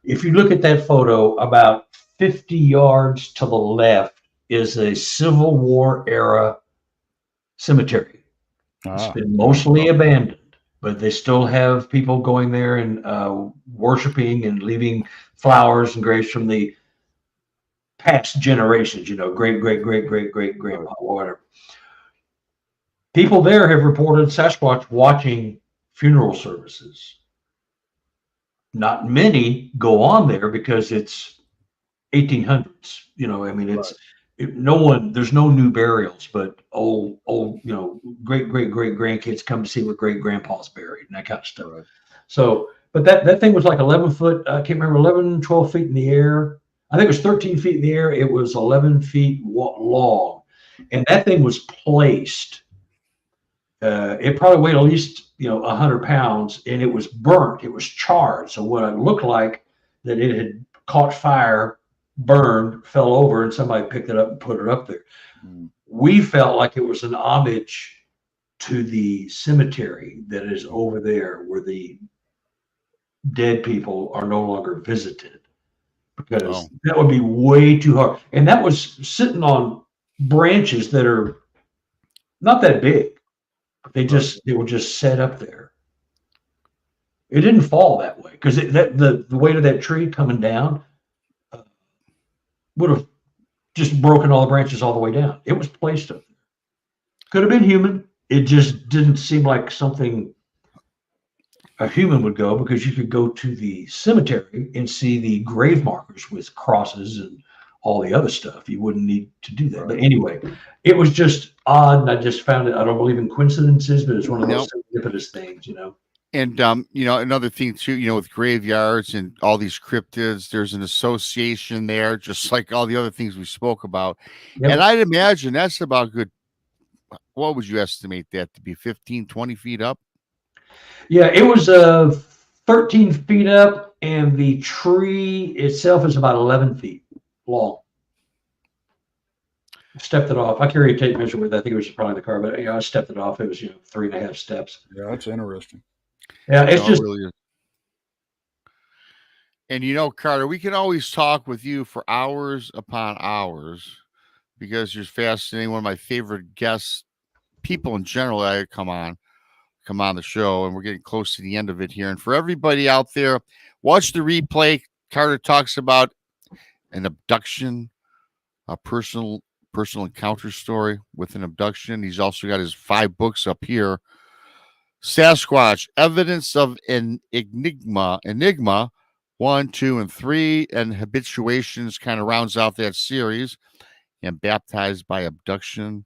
C: If you look at that photo, about 50 yards to the left is a Civil War era cemetery. It's been mostly abandoned, but they still have people going there and worshiping and leaving flowers and graves from the past generations, great, great, great, great, great grandpa, whatever. People there have reported Sasquatch watching funeral services. Not many go on there because it's 1800s. There's no new burials, but old, great, great, great grandkids come to see where great grandpa's buried and that kind of stuff. Right. So, but that thing was like 11 foot, I can't remember, 11, 12 feet in the air. I think it was 13 feet in the air. It was 11 feet long. And that thing was placed. It probably weighed at least, 100 pounds, and it was burnt. It was charred. So what it looked like that it had caught fire, burned, fell over, and somebody picked it up and put it up there. We felt like it was an homage to the cemetery that is over there where the dead people are no longer visited, because that would be way too hard. And that was sitting on branches that are not that big. They were just set up there. It didn't fall that way because the weight of that tree coming down would have just broken all the branches all the way down. It was placed up there. Could have been human. It just didn't seem like something a human would go, because you could go to the cemetery and see the grave markers with crosses and all the other stuff. You wouldn't need to do that. But anyway, it was just odd, and I just found it. I don't believe in coincidences, but it's one of those serendipitous things,
A: And another thing too, with graveyards and all these cryptids, there's an association there, just like all the other things we spoke about. Yep. And I'd imagine that's about good. What would you estimate that to be? 15, 20 feet up?
C: Yeah, it was 13 feet up, and the tree itself is about 11 feet long. I stepped it off. I carry a tape measure with. I think it was probably the car, but I stepped it off. It was 3.5 steps.
B: Yeah, that's interesting.
C: Yeah, it's just.
A: Really is. And Carter, we can always talk with you for hours upon hours, because you're fascinating. One of my favorite guests, people in general that I come on the show, and we're getting close to the end of it here. And for everybody out there, watch the replay. Carter talks about an abduction, a personal encounter story with an abduction. He's also got his 5 books up here. Sasquatch, Evidence of an Enigma 1, 2, and 3, and Habituations kind of rounds out that series. And Baptized by Abduction.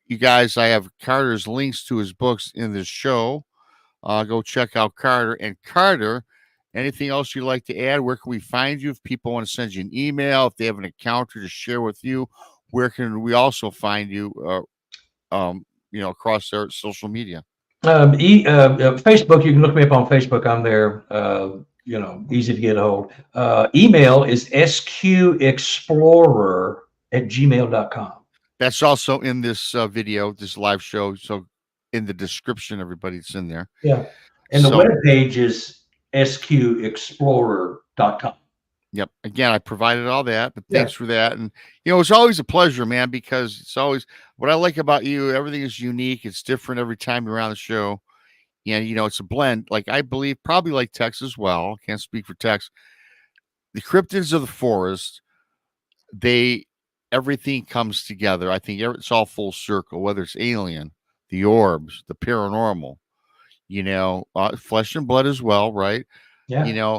A: You guys, I have Carter's links to his books in this show. Go check out Carter. And Carter, anything else you'd like to add? Where can we find you? If people want to send you an email, if they have an encounter to share with you, where can we also find you, across their social media?
C: Facebook, you can look me up on Facebook. I'm there. Easy to get a hold. Email is sqexplorer@gmail.com.
A: That's also in this video, this live show. So in the description, everybody, it's in there.
C: Yeah. And the webpage is sqexplorer.com.
A: Yep. Again, I provided all that, but thanks for that. And, it's always a pleasure, man, because it's always what I like about you. Everything is unique. It's different every time you're on the show. And, it's a blend. Like, I believe probably like Tex as well. Can't speak for Tex. The cryptids of the forest, everything comes together. I think it's all full circle, whether it's alien, the orbs, the paranormal, flesh and blood as well, right?
C: Yeah.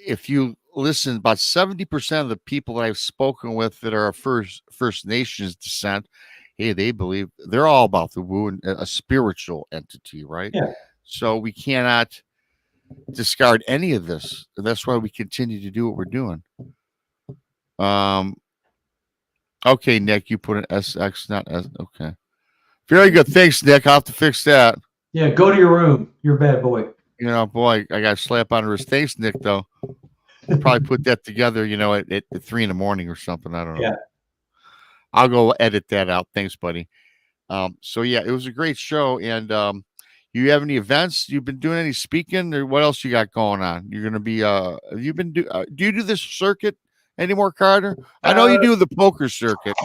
A: If you listen, about 70% of the people that I've spoken with that are First Nations descent, they believe they're all about the woo and a spiritual entity, right?
C: Yeah.
A: So we cannot discard any of this. That's why we continue to do what we're doing. Okay, Nick, you put an SX, not S. Okay. Very good. Thanks, Nick. I'll have to fix that.
C: Yeah, go to your room. You're a bad boy.
A: You know, boy, I got to slap on her. Thanks, Nick, though. We'll probably put that together, you know, at 3 a.m. or something. I don't know.
C: Yeah.
A: I'll go edit that out. Thanks, buddy. So, yeah, it was a great show. And you have any events? You've been doing any speaking? Or what else you got going on? You're going to be, have you been do you do this circuit anymore, Carter? I know you do the poker circuit.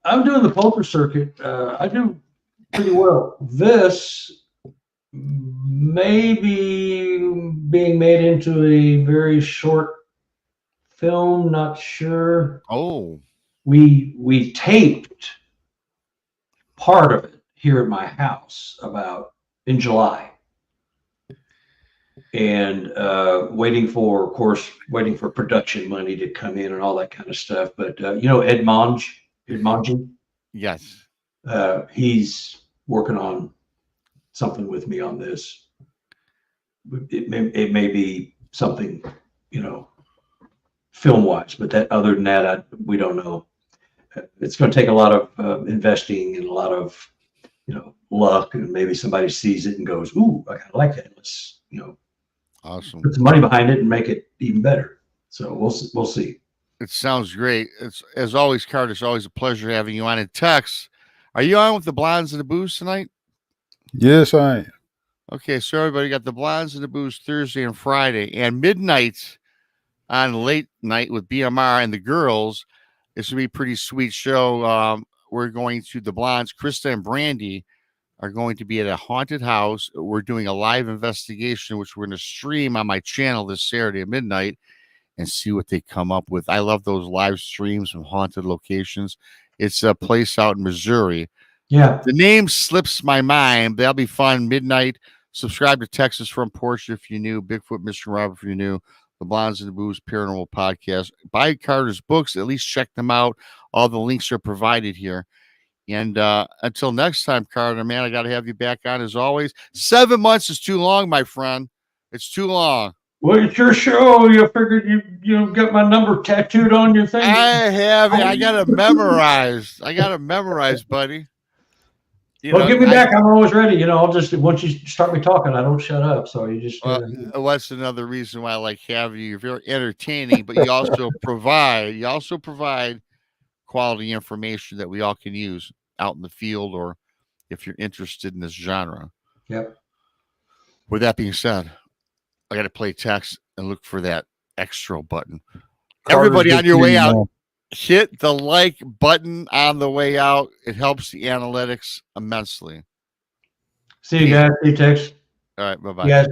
C: I'm doing the poker circuit. I do pretty well. This may be being made into a very short film, not sure.
A: Oh.
C: We taped part of it here at my house about in July. And waiting for production money to come in and all that kind of stuff. But you know, Ed Monge?
A: Yes.
C: He's working on something with me on this. It may be something, you know, film wise, but that other than that, we don't know. It's going to take a lot of investing and a lot of, you know, luck, and maybe somebody sees it and goes, "Ooh, I kind of like that. Let's, you know,
A: awesome,
C: put some money behind it and make it even better." So we'll see.
A: It sounds great. It's, as always, Carter, it's always a pleasure having you on. In Tex, are you on with the Blondes and the Booze tonight?
B: Yes, I am.
A: Okay, so everybody got the Blondes and the Booze Thursday and Friday, and midnight on Late Night with BMR and the girls. This will be a pretty sweet show. We're going to the Blondes. Krista and Brandy are going to be at a haunted house. We're doing a live investigation, which we're going to stream on my channel this Saturday at midnight and see what they come up with. I love those live streams from haunted locations. It's a place out in Missouri.
C: Yeah.
A: The name slips my mind. That'll be fun. Midnight. Subscribe to Texas Front Porch if you're new. Bigfoot, Mr. Rob if you're new. The Blondes and the Booze Paranormal Podcast. Buy Carter's books. At least check them out. All the links are provided here. And until next time, Carter, man, I got to have you back on as always. 7 months is too long, my friend. It's too long.
C: Well, it's your show. You figured you got my number tattooed on your thing.
A: I have it. I got it memorized. Buddy.
C: Well, get me back. I'm always ready. You know, I'll just, once you start me talking, I don't shut up. So you just.
A: What's another reason why I like having you? You're very entertaining, but you also provide quality information that we all can use out in the field, or if you're interested in this genre.
C: Yep.
A: With that being said, I got to play text and look for that extra button.
B: Carter's
A: Everybody on your way out,
B: know.
A: hit the like button on the way out. It helps the analytics immensely.
C: See you guys. See you, Tex.
A: All right. Bye-bye.
C: You guys.